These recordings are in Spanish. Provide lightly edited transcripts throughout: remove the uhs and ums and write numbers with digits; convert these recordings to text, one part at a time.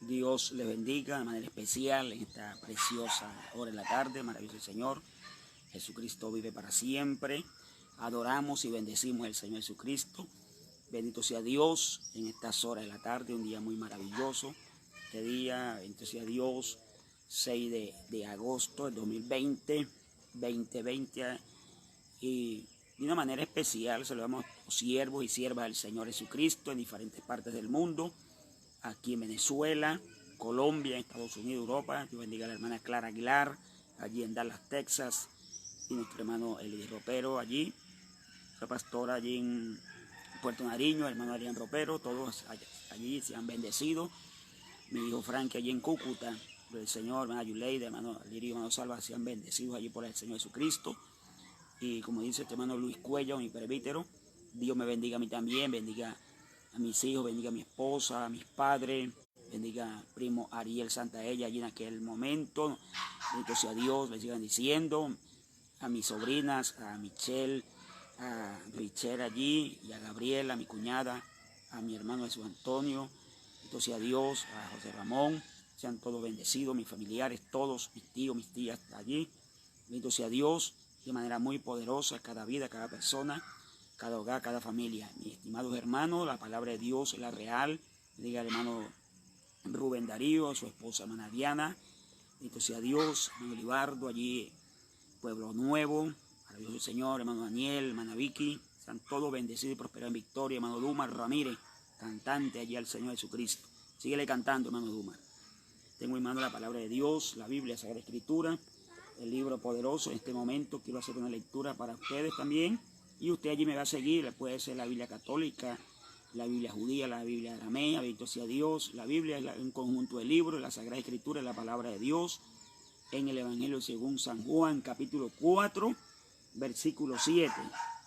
Dios les bendiga de manera especial en esta preciosa hora de la tarde. Maravilloso el Señor. Jesucristo vive para siempre. Adoramos y bendecimos al Señor Jesucristo. Bendito sea Dios en estas horas de la tarde, un día muy maravilloso. Este día, bendito sea Dios, 6 de agosto del 2020, y de una manera especial saludamos a los siervos y siervas del Señor Jesucristo en diferentes partes del mundo, aquí en Venezuela, Colombia, Estados Unidos, Europa. Dios bendiga a la hermana Clara Aguilar, allí en Dallas, Texas, y nuestro hermano Eli Ropero allí, la pastora allí en Puerto Nariño, el hermano Adrián Ropero, todos allí se han bendecido. Mi hijo Frankie allí en Cúcuta, el Señor, hermana Yuleida, hermano Lirio, hermano Salva, se han bendecido allí por el Señor Jesucristo. Y como dice este hermano Luis Cuello, mi presbítero, Dios me bendiga a mí también, bendiga a mis hijos, bendiga a mi esposa, a mis padres, bendiga a primo Ariel Santaella allí en aquel momento. Bendito sea Dios, les siga bendiciendo. A mis sobrinas, a Michelle, a Richard allí, y a Gabriela, a mi cuñada, a mi hermano Jesús Antonio. Bendito sea Dios, a José Ramón. Sean todos bendecidos, mis familiares, todos, mis tíos, mis tías allí. Bendito sea Dios de manera muy poderosa, cada vida, cada persona, cada hogar, cada familia. Mis estimados hermanos, la palabra de Dios es la real. Diga al hermano Rubén Darío, a su esposa hermana Diana. Bendito sea Dios, hermano Libardo, allí Pueblo Nuevo, maravilloso el Señor, hermano Daniel, hermana Vicky. Sean todos bendecidos y prosperados en victoria. Hermano Dumar Ramírez, cantante allí al Señor Jesucristo. Síguele cantando, hermano Dumar. Tengo en mano la palabra de Dios, la Biblia, Sagrada Escritura, el libro poderoso. En este momento quiero hacer una lectura para ustedes también. Y usted allí me va a seguir. Puede ser la Biblia católica, la Biblia judía, la Biblia aramea. Bendito sea Dios. La Biblia es un conjunto de libros. La Sagrada Escritura es la palabra de Dios. En el Evangelio según San Juan, capítulo 4, versículo 7.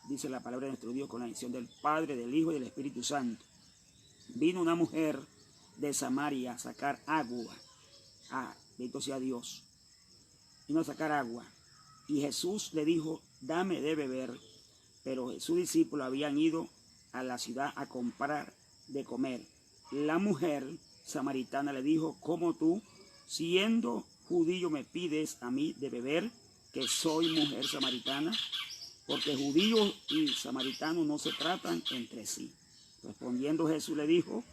Dice la palabra de nuestro Dios con la bendición del Padre, del Hijo y del Espíritu Santo. Vino una mujer de Samaria a sacar agua. Bendito sea Dios. Vino a sacar agua. Y Jesús le dijo, dame de beber. Pero sus discípulos habían ido a la ciudad a comprar de comer. La mujer samaritana le dijo, ¿cómo tú, siendo judío, me pides a mí de beber, que soy mujer samaritana? Porque judíos y samaritanos no se tratan entre sí. Respondiendo Jesús le dijo,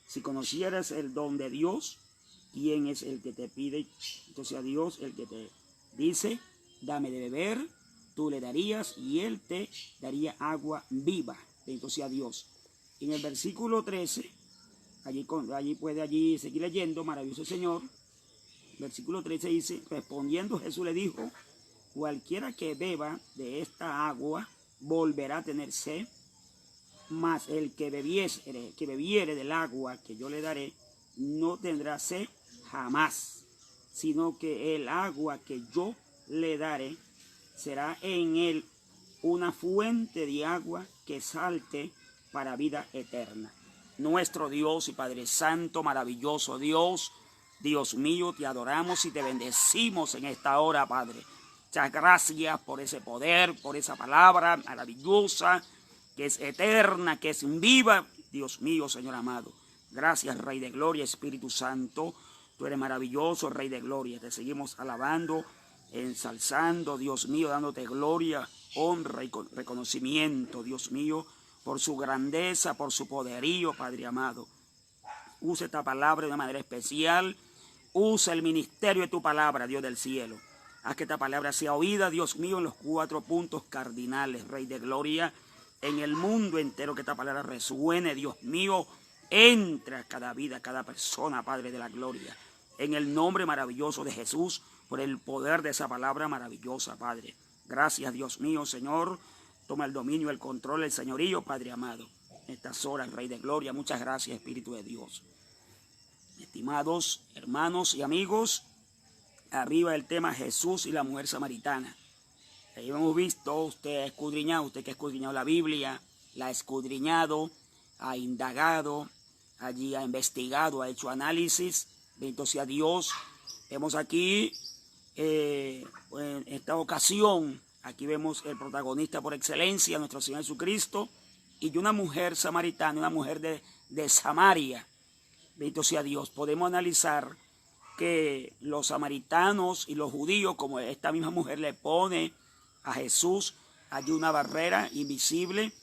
si conocieras el don de Dios, ¿quién es el que te pide? Entonces a Dios el que te dice, dame de beber, tú le darías y él te daría agua viva. Entonces a Dios. En el versículo 13, allí puede seguir leyendo, maravilloso Señor. Versículo 13 dice, respondiendo Jesús le dijo, cualquiera que beba de esta agua volverá a tener sed, mas el que bebiere del agua que yo le daré no tendrá sed jamás, sino que el agua que yo le daré será en él una fuente de agua que salte para vida eterna. Nuestro Dios y Padre Santo, maravilloso Dios, Dios mío, te adoramos y te bendecimos en esta hora, Padre. Muchas gracias por ese poder, por esa palabra maravillosa, que es eterna, que es viva. Dios mío, Señor amado. Gracias, Rey de Gloria, Espíritu Santo. Tú eres maravilloso, Rey de Gloria. Te seguimos alabando, ensalzando, Dios mío, dándote gloria, honra y reconocimiento, Dios mío, por su grandeza, por su poderío, Padre amado. Usa esta palabra de una manera especial. Usa el ministerio de tu palabra, Dios del cielo. Haz que esta palabra sea oída, Dios mío, en los 4 puntos cardinales, Rey de Gloria, en el mundo entero, que esta palabra resuene, Dios mío, entre a cada vida, a cada persona, Padre de la gloria. En el nombre maravilloso de Jesús, por el poder de esa palabra maravillosa, Padre. Gracias, Dios mío, Señor. Toma el dominio, el control, el señorío, Padre amado. En estas horas, Rey de Gloria, muchas gracias, Espíritu de Dios. Estimados hermanos y amigos, arriba el tema Jesús y la mujer samaritana. Ahí hemos visto, usted ha escudriñado, usted que ha escudriñado la Biblia, la ha escudriñado, ha indagado, allí ha investigado, ha hecho análisis. Bendito sea Dios. Vemos aquí, en esta ocasión, aquí vemos el protagonista por excelencia, nuestro Señor Jesucristo, y una mujer samaritana, una mujer de Samaria. bendito sea Dios, podemos analizar que los samaritanos y los judíos, como esta misma mujer le pone a Jesús allí una barrera invisible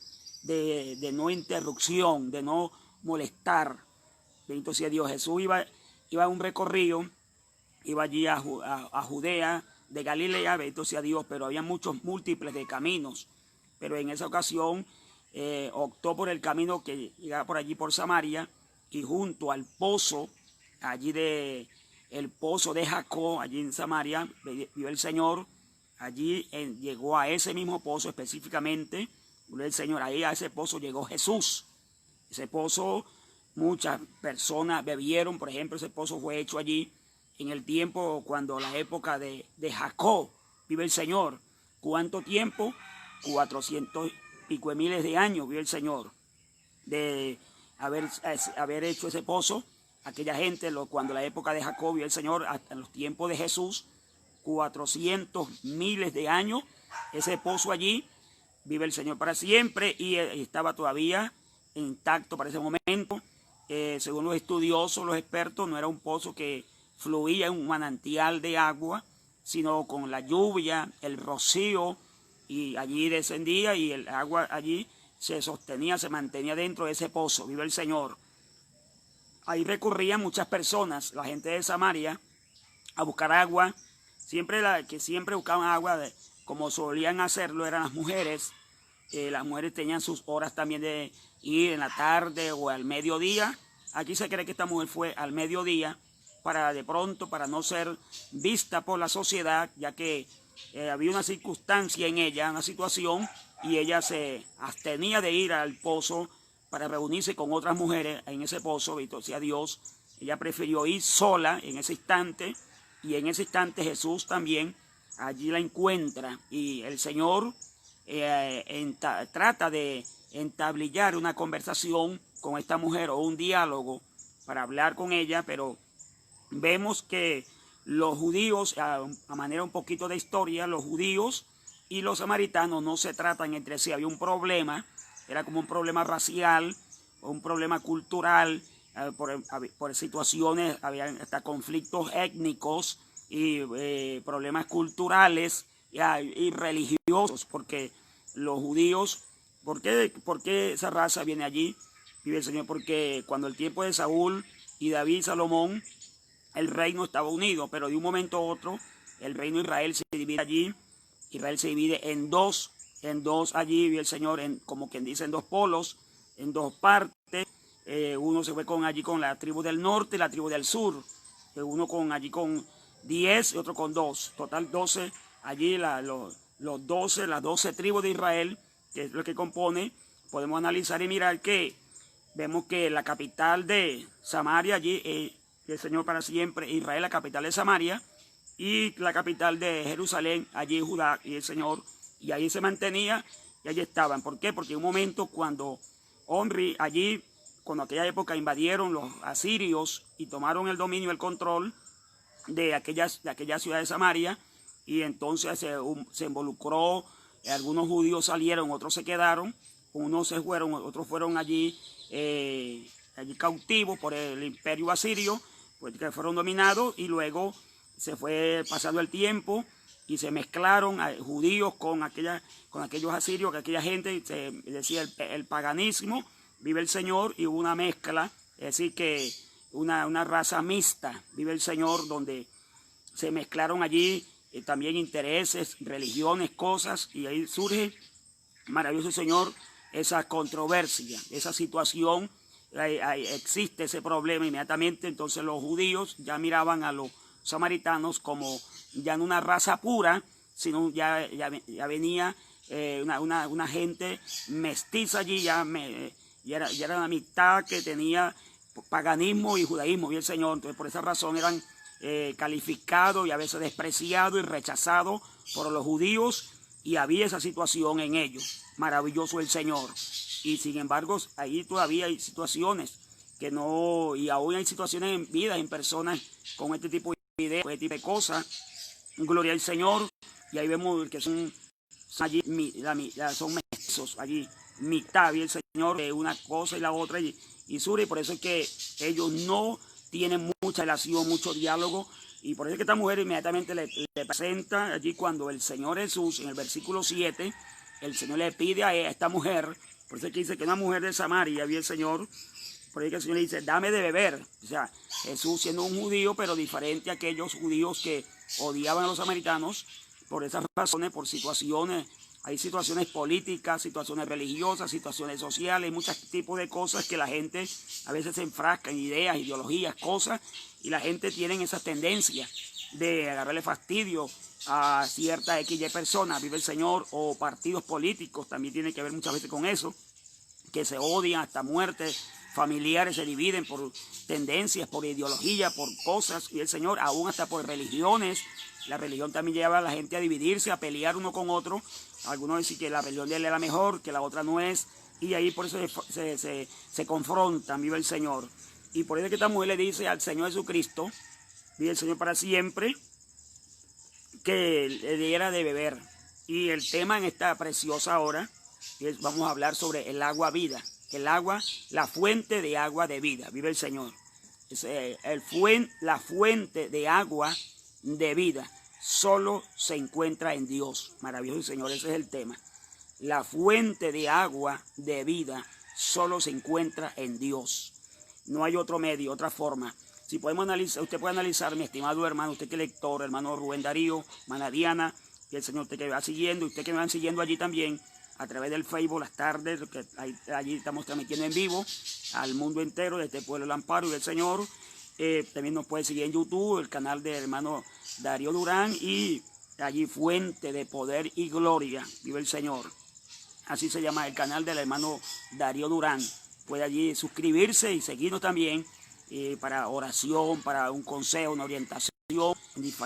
de no interrupción, de no molestar. Bendito sea Dios. Jesús iba a un recorrido, iba allí a Judea, de Galilea, bendito sea Dios, pero había muchos múltiples de caminos. Pero en esa ocasión optó por el camino que llegaba por allí por Samaria, y junto al pozo, el pozo de Jacob, allí en Samaria, vio el Señor. Allí llegó a ese mismo pozo específicamente, el Señor, ahí a ese pozo llegó Jesús. Ese pozo, muchas personas bebieron, por ejemplo, ese pozo fue hecho allí en el tiempo, cuando la época de Jacob, vive el Señor. ¿Cuánto tiempo? 400 y pico de miles de años vive el Señor de haber hecho ese pozo. Aquella gente, cuando la época de Jacob vio el Señor, hasta en los tiempos de Jesús, 400 miles de años, ese pozo allí, vive el Señor para siempre, y estaba todavía intacto para ese momento. Según los estudiosos, los expertos, no era un pozo que fluía en un manantial de agua, sino con la lluvia, el rocío, y allí descendía y el agua allí se sostenía, se mantenía dentro de ese pozo, vive el Señor. Ahí recurrían muchas personas, la gente de Samaria, a buscar agua. Siempre buscaban agua, como solían hacerlo, eran las mujeres. Las mujeres tenían sus horas también de ir en la tarde o al mediodía. Aquí se cree que esta mujer fue al mediodía para no ser vista por la sociedad, ya que había una circunstancia en ella, una situación, y ella se abstenía de ir al pozo para reunirse con otras mujeres en ese pozo. Bendito sea Dios. Ella prefirió ir sola en ese instante, y en ese instante Jesús también allí la encuentra, y el Señor trata de entablillar una conversación con esta mujer, o un diálogo para hablar con ella. Pero vemos que los judíos, a manera un poquito de historia, los judíos y los samaritanos no se tratan entre sí. Había un problema, era como un problema racial, un problema cultural, por situaciones, había hasta conflictos étnicos y problemas culturales y religiosos, porque los judíos, ¿por qué esa raza viene allí? Vive el Señor, porque cuando el tiempo de Saúl y David y Salomón, el reino estaba unido, pero de un momento a otro el reino de Israel se divide allí. Israel se divide en dos allí, vive el Señor, como quien dice, en dos polos, en dos partes. Uno se fue allí con la tribu del norte y la tribu del sur. Uno allí con 10 y otro con 2. Total 12. Allí las 12 tribus de Israel, que es lo que compone. Podemos analizar y mirar que vemos que la capital de Samaria allí, el Señor para siempre, Israel, la capital de Samaria, y la capital de Jerusalén, allí Judá, y el Señor, y ahí se mantenía, y allí estaban. ¿Por qué? Porque en un momento cuando cuando aquella época invadieron los asirios y tomaron el dominio, el control de aquella ciudad de Samaria, y entonces se involucró, algunos judíos salieron, otros se quedaron, unos se fueron, otros fueron allí cautivos por el imperio asirio, pues que fueron dominados, y luego se fue pasando el tiempo y se mezclaron judíos con aquellos asirios, que aquella gente se decía el paganismo, vive el Señor, y hubo una mezcla, es decir, que una raza mixta, vive el Señor, donde se mezclaron allí también intereses, religiones, cosas, y ahí surge, maravilloso Señor, esa controversia, esa situación. Existe ese problema inmediatamente. Entonces los judíos ya miraban a los samaritanos como ya no una raza pura, sino ya venía una gente mestiza allí, ya era una mitad que tenía paganismo y judaísmo, y el Señor. Entonces por esa razón eran calificados y a veces despreciados y rechazados por los judíos, y había esa situación en ellos. Maravilloso el Señor. Y sin embargo, ahí todavía hay situaciones que no, y aún hay situaciones en vidas, en personas con este tipo de ideas, con este tipo de cosas. Gloria al Señor. Y ahí vemos que son allí, son mestizos allí, mitad, y el Señor de una cosa y la otra, y surge. Por eso es que Ellos no tienen mucha relación, mucho diálogo. Y por eso es que esta mujer inmediatamente le presenta allí cuando el Señor Jesús, en el versículo 7, el Señor le pide a esta mujer, por eso es que dice que una mujer de Samaria vio el Señor, por eso es que el Señor le dice, dame de beber. O sea, Jesús siendo un judío, pero diferente a aquellos judíos que odiaban a los samaritanos, por esas razones, por situaciones, hay situaciones políticas, situaciones religiosas, situaciones sociales, muchos tipos de cosas que la gente a veces se enfrasca en ideas, ideologías, cosas, y la gente tiene esa tendencia de agarrarle fastidio a cierta XY personas, vive el Señor, o partidos políticos, también tiene que ver muchas veces con eso, que se odian hasta muerte, familiares se dividen por tendencias, por ideología, por cosas, y el Señor aún hasta por religiones. La religión también lleva a la gente a dividirse, a pelear uno con otro. Algunos dicen que la religión de él es la mejor, que la otra no es, y ahí por eso se confrontan, vive el Señor. Y por eso es que esta mujer le dice al Señor Jesucristo, vive el Señor para siempre, que le diera de beber. Y el tema en esta preciosa hora, vamos a hablar sobre el agua vida. El agua, la fuente de agua de vida, vive el Señor. La fuente de agua de vida solo se encuentra en Dios. Maravilloso, Señor, ese es el tema. La fuente de agua de vida solo se encuentra en Dios. No hay otro medio, otra forma. Si podemos analizar, usted puede analizar, mi estimado hermano, usted que es lector, hermano Rubén Darío, hermana Diana, y el Señor usted que va siguiendo, y usted que me van siguiendo allí también, a través del Facebook, las tardes, que allí estamos transmitiendo en vivo al mundo entero, de este pueblo del Amparo y del Señor. También nos puede seguir en YouTube, el canal del hermano Darío Durán, y allí Fuente de Poder y Gloria, vive el Señor. Así se llama el canal del hermano Darío Durán. Puede allí suscribirse y seguirnos también para oración, para un consejo, una orientación.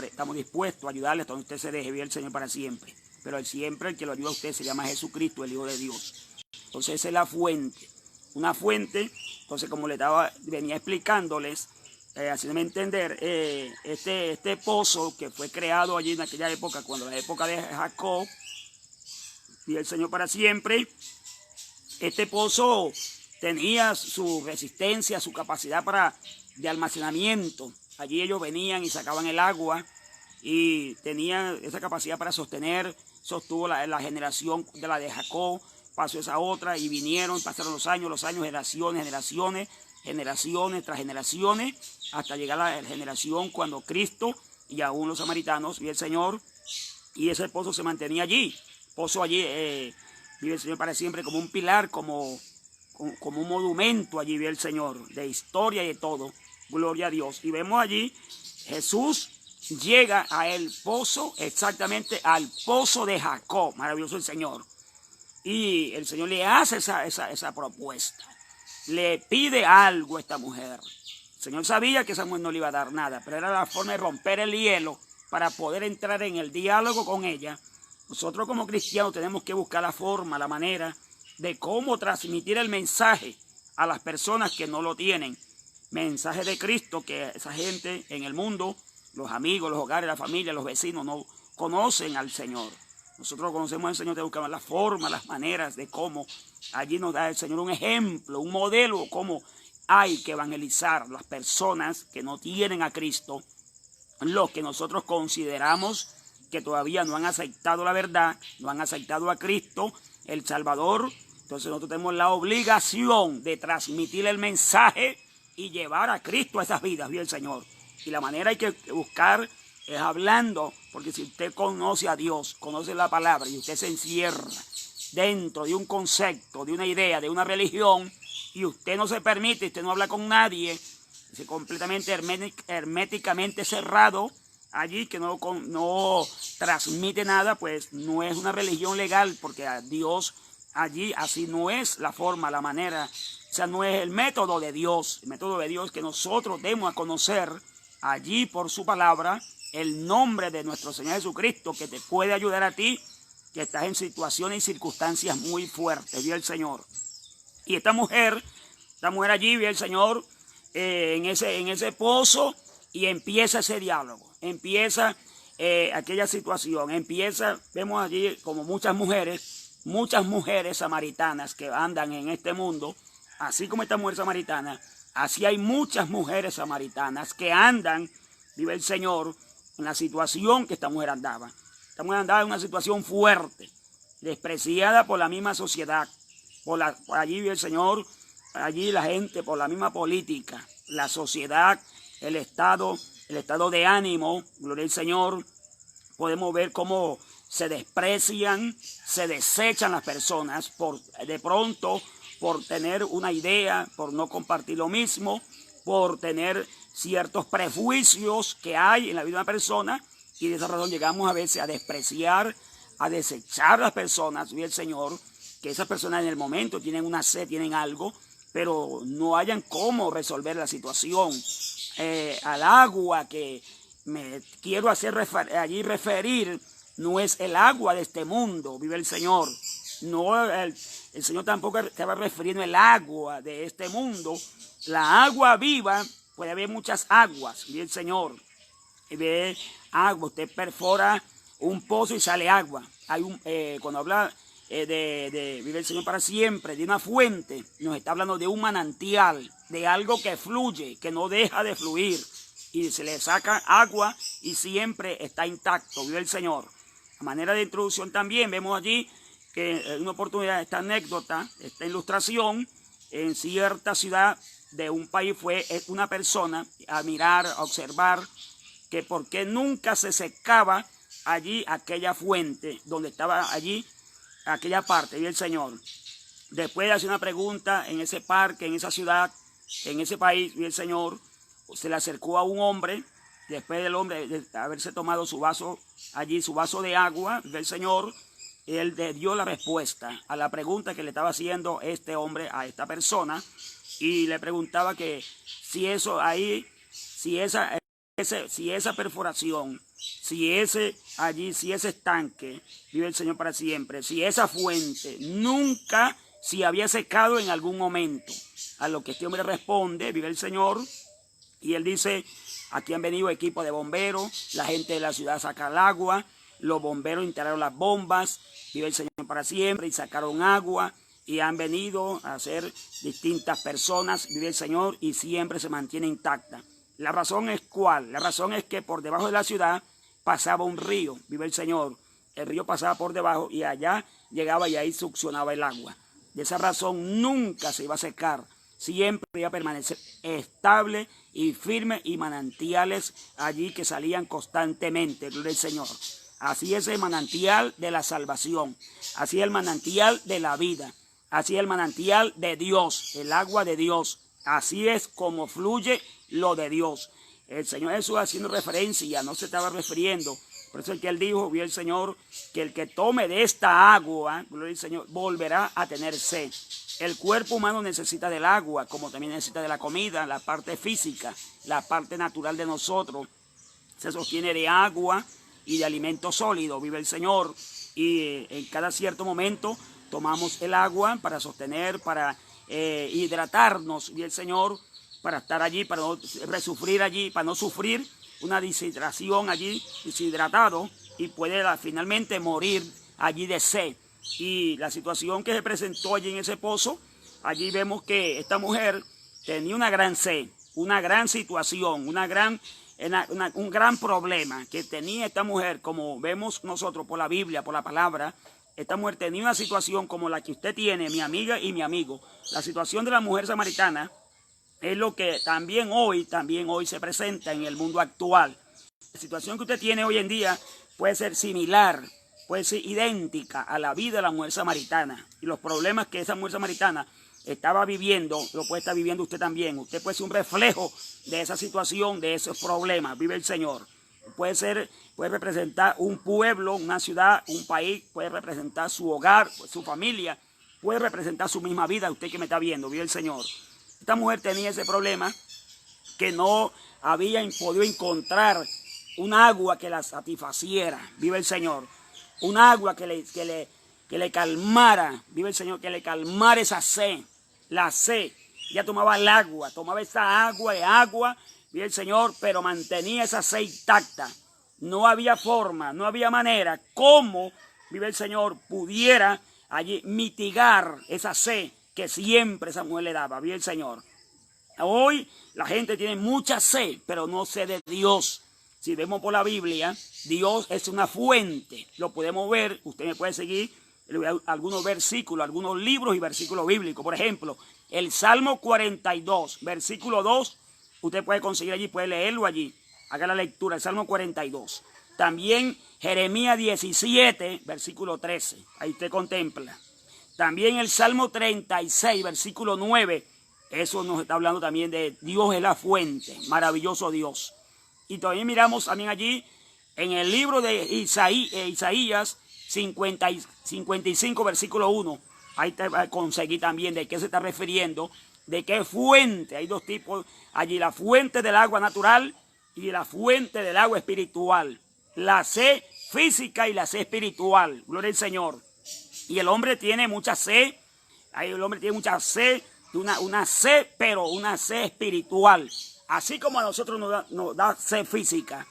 Estamos dispuestos a ayudarle hasta donde usted se deje, vive el Señor para siempre. Pero el que lo ayuda a usted se llama Jesucristo, el Hijo de Dios. Entonces esa es la fuente. Una fuente, entonces como venía explicándoles, haciéndome entender, este pozo que fue creado allí en aquella época, cuando la época de Jacob, y el Señor para siempre, este pozo tenía su resistencia, su capacidad de almacenamiento. Allí ellos venían y sacaban el agua y tenían esa capacidad para sostuvo la generación de la de Jacob, pasó esa otra y pasaron los años, generaciones tras generaciones, hasta llegar a la generación cuando Cristo y aún los samaritanos y el Señor, y ese pozo se mantenía allí. Pozo allí, vive el Señor para siempre como un pilar, como un monumento allí vive el Señor, de historia y de todo. Gloria a Dios. Y vemos allí, Jesús llega a el pozo, exactamente al pozo de Jacob. Maravilloso el Señor. Y el Señor le hace esa propuesta. Le pide algo a esta mujer. El Señor sabía que esa mujer no le iba a dar nada, pero era la forma de romper el hielo para poder entrar en el diálogo con ella. Nosotros como cristianos tenemos que buscar la forma, la manera de cómo transmitir el mensaje a las personas que no lo tienen. Mensaje de Cristo que esa gente en el mundo, los amigos, los hogares, la familia, los vecinos no conocen al Señor. Nosotros conocemos al Señor, tenemos que buscar la forma, las maneras de cómo allí nos da el Señor un ejemplo, un modelo, cómo hay que evangelizar las personas que no tienen a Cristo, los que nosotros consideramos que todavía no han aceptado la verdad, no han aceptado a Cristo, el Salvador. Entonces nosotros tenemos la obligación de transmitir el mensaje y llevar a Cristo a esas vidas, ¿vio el Señor? Y la manera hay que buscar es hablando, porque si usted conoce a Dios, conoce la palabra y usted se encierra dentro de un concepto, de una idea, de una religión, y usted no se permite, usted no habla con nadie, es completamente herméticamente cerrado allí, que no transmite nada, pues no es una religión legal, porque a Dios allí así no es la forma, la manera, o sea, no es el método de Dios. El método de Dios es que nosotros demos a conocer allí por su palabra el nombre de nuestro Señor Jesucristo, que te puede ayudar a ti, que estás en situaciones y circunstancias muy fuertes, vio el Señor. Y esta mujer allí, vio el Señor en ese pozo, y empieza ese diálogo, empieza aquella situación, vemos allí como muchas mujeres samaritanas que andan en este mundo, así como esta mujer samaritana, Así hay muchas mujeres samaritanas que andan, vive el Señor, en la situación que esta mujer andaba. Esta mujer andaba en una situación fuerte, despreciada por la misma sociedad. Por allí vive el Señor, allí la gente, por la misma política, la sociedad, el estado de ánimo, gloria al Señor. Podemos ver cómo se desprecian, se desechan las personas de pronto por tener una idea, por no compartir lo mismo, por tener ciertos prejuicios que hay en la vida de una persona, y de esa razón llegamos a veces a despreciar, a desechar a las personas, y el Señor, que esas personas en el momento tienen una sed, tienen algo, pero no hayan cómo resolver la situación. Al agua que me quiero allí referir, no es el agua de este mundo, vive el Señor. No, el Señor tampoco estaba refiriendo el agua de este mundo. La agua viva, puede haber muchas aguas, vive el Señor. Ve agua, usted perfora un pozo y sale agua. Cuando habla vive el Señor para siempre, de una fuente, nos está hablando de un manantial, de algo que fluye, que no deja de fluir. Y se le saca agua y siempre está intacto, vive el Señor. A manera de introducción también vemos allí que en una oportunidad, esta anécdota, esta ilustración, en cierta ciudad de un país fue una persona a mirar, a observar, que por qué nunca se secaba allí aquella fuente, donde estaba allí aquella parte, vive el Señor. Después de hacer una pregunta en ese parque, en esa ciudad, en ese país, vive el Señor, se le acercó a un hombre, después del hombre de haberse tomado su vaso de agua, vive el Señor, él le dio la respuesta a la pregunta que le estaba haciendo este hombre a esta persona, y le preguntaba que si eso ahí, si esa perforación, si ese estanque, vive el Señor para siempre, si esa fuente nunca se había secado en algún momento. A lo que este hombre responde, vive el Señor, y él dice: aquí han venido equipos de bomberos, la gente de la ciudad saca el agua, los bomberos instalaron las bombas, vive el Señor para siempre, y sacaron agua, y han venido a hacer distintas personas, vive el Señor, y siempre se mantiene intacta. La razón es ¿cuál? La razón es que por debajo de la ciudad pasaba un río, vive el Señor. El río pasaba por debajo y allá llegaba y ahí succionaba el agua. De esa razón nunca se iba a secar, siempre iba a permanecer estable y firme, y manantiales allí que salían constantemente, gloria al Señor. Así es el manantial de la salvación, así es el manantial de la vida, así es el manantial de Dios, el agua de Dios. Así es como fluye lo de Dios. El Señor Jesús, haciendo referencia, no se estaba refiriendo. Por eso es que él dijo, vio el Señor, que el que tome de esta agua, gloria al Señor, volverá a tener sed. El cuerpo humano necesita del agua, como también necesita de la comida, la parte física, la parte natural de nosotros. Se sostiene de agua y de alimento sólido, vive el Señor. Y en cada cierto momento tomamos el agua para sostener, para hidratarnos, vive el Señor, para estar allí, para no resufrir allí, para no sufrir una deshidratación allí, deshidratado, y puede finalmente morir allí de sed. Y la situación que se presentó allí en ese pozo, allí vemos que esta mujer tenía una gran sed, una gran situación, un gran problema que tenía esta mujer, como vemos nosotros por la Biblia, por la palabra. Esta mujer tenía una situación como la que usted tiene, mi amiga y mi amigo. La situación de la mujer samaritana es lo que también hoy se presenta en el mundo actual. La situación que usted tiene hoy en día puede ser similar, puede ser idéntica a la vida de la mujer samaritana. Y los problemas que esa mujer samaritana estaba viviendo, lo puede estar viviendo usted también. Usted puede ser un reflejo de esa situación, de esos problemas. Vive el Señor. Puede representar un pueblo, una ciudad, un país, puede representar su hogar, su familia, puede representar su misma vida, usted que me está viendo, vive el Señor. Esta mujer tenía ese problema, que no había podido encontrar un agua que la satisfaciera, vive el Señor. Un agua que le calmara, vive el Señor, que le calmara esa sed, la sed. Ella tomaba el agua, tomaba esa agua, vive el Señor, pero mantenía esa sed intacta. No había forma, no había manera cómo, vive el Señor, pudiera allí mitigar esa sed que siempre esa mujer le daba, vive el Señor. Hoy la gente tiene mucha sed, pero no sed de Dios. Si vemos por la Biblia, Dios es una fuente. Lo podemos ver, usted me puede seguir algunos versículos, algunos libros y versículos bíblicos. Por ejemplo, el Salmo 42, versículo 2, usted puede conseguir allí, puede leerlo allí. Haga la lectura, el Salmo 42. También Jeremías 17, versículo 13. Ahí usted contempla. También el Salmo 36, versículo 9. Eso nos está hablando también de Dios es la fuente, maravilloso Dios. Y también miramos también allí en el libro de Isaías 55, versículo 1. Ahí te va a conseguir también de qué se está refiriendo, de qué fuente. Hay dos tipos allí, la fuente del agua natural y la fuente del agua espiritual. La sed física y la sed espiritual. Gloria al Señor. Y el hombre tiene mucha sed. El hombre tiene mucha sed. Una sed, pero una sed espiritual. Así como a nosotros nos da sed física,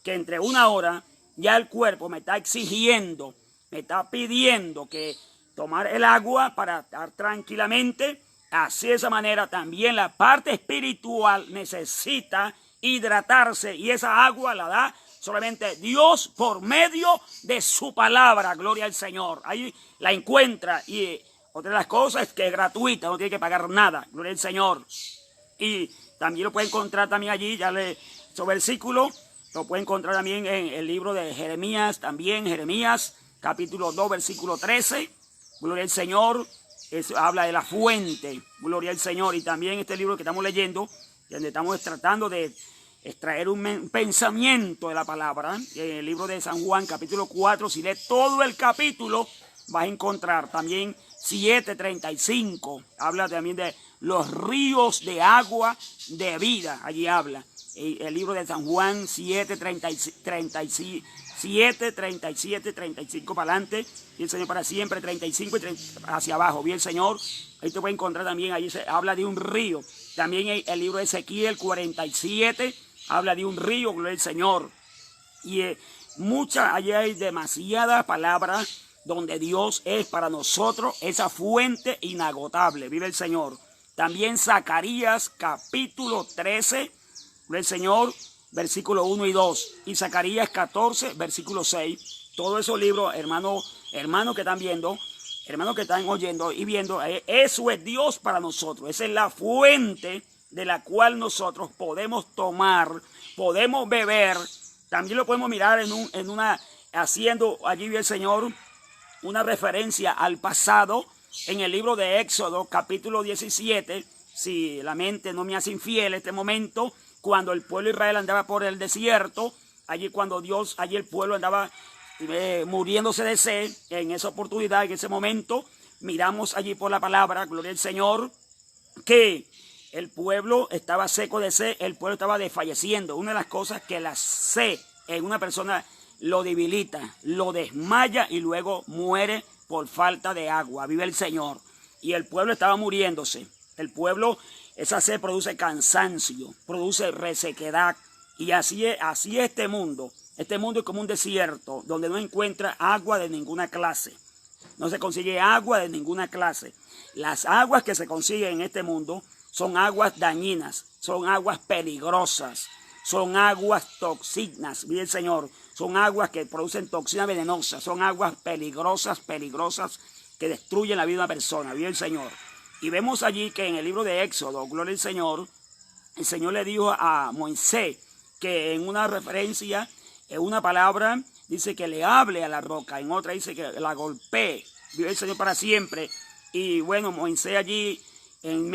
que entre una hora ya el cuerpo me está exigiendo, me está pidiendo que tomar el agua para estar tranquilamente. Así de esa manera también la parte espiritual necesita hidratarse y esa agua la da solamente Dios por medio de su palabra. Gloria al Señor. Ahí la encuentra y otra de las cosas es que es gratuita, no tiene que pagar nada. Gloria al Señor. Y también lo puede encontrar también allí, ya esos versículos, lo puede encontrar también en el libro de Jeremías, también Jeremías, capítulo 2, versículo 13. Gloria al Señor. Eso habla de la fuente. Gloria al Señor. Y también este libro que estamos leyendo, donde estamos tratando de extraer un pensamiento de la palabra, en el libro de San Juan, capítulo 4, si lees todo el capítulo, vas a encontrar también 7:35, habla también de los ríos de agua de vida, allí habla. El libro de San Juan 7:37, 35 para adelante, y el Señor para siempre, 35 y 30 hacia abajo, bien Señor. Ahí te puede encontrar también, ahí se habla de un río. También el libro de Ezequiel 47, habla de un río, gloria al Señor. Y allí hay demasiadas palabras donde Dios es para nosotros esa fuente inagotable. Vive el Señor. También Zacarías capítulo 13, vive el Señor, versículo 1 y 2. Y Zacarías 14, versículo 6. Todos esos libros, hermanos que están viendo, hermanos que están oyendo y viendo, eso es Dios para nosotros. Esa es la fuente de la cual nosotros podemos tomar, podemos beber. También lo podemos mirar haciendo allí el Señor una referencia al pasado en el libro de Éxodo, capítulo 17, si la mente no me hace infiel, este momento, cuando el pueblo de Israel andaba por el desierto, allí el pueblo andaba muriéndose de sed, en esa oportunidad, en ese momento, miramos allí por la palabra, gloria al Señor, que el pueblo estaba seco de sed, el pueblo estaba desfalleciendo. Una de las cosas que la sed en una persona lo debilita, lo desmaya y luego muere por falta de agua. Vive el Señor. Y el pueblo estaba muriéndose. El pueblo, esa sed produce cansancio, produce resequedad. Y así es este mundo. Este mundo es como un desierto donde no encuentra agua de ninguna clase. No se consigue agua de ninguna clase. Las aguas que se consiguen en este mundo son aguas dañinas, son aguas peligrosas, son aguas toxinas, vive el Señor, son aguas que producen toxinas venenosas, son aguas peligrosas que destruyen la vida de una persona, vive el Señor. Y vemos allí que en el libro de Éxodo, gloria al Señor, el Señor le dijo a Moisés que en una referencia, en una palabra, dice que le hable a la roca, en otra dice que la golpee, vive el Señor para siempre. Y bueno, Moisés allí, en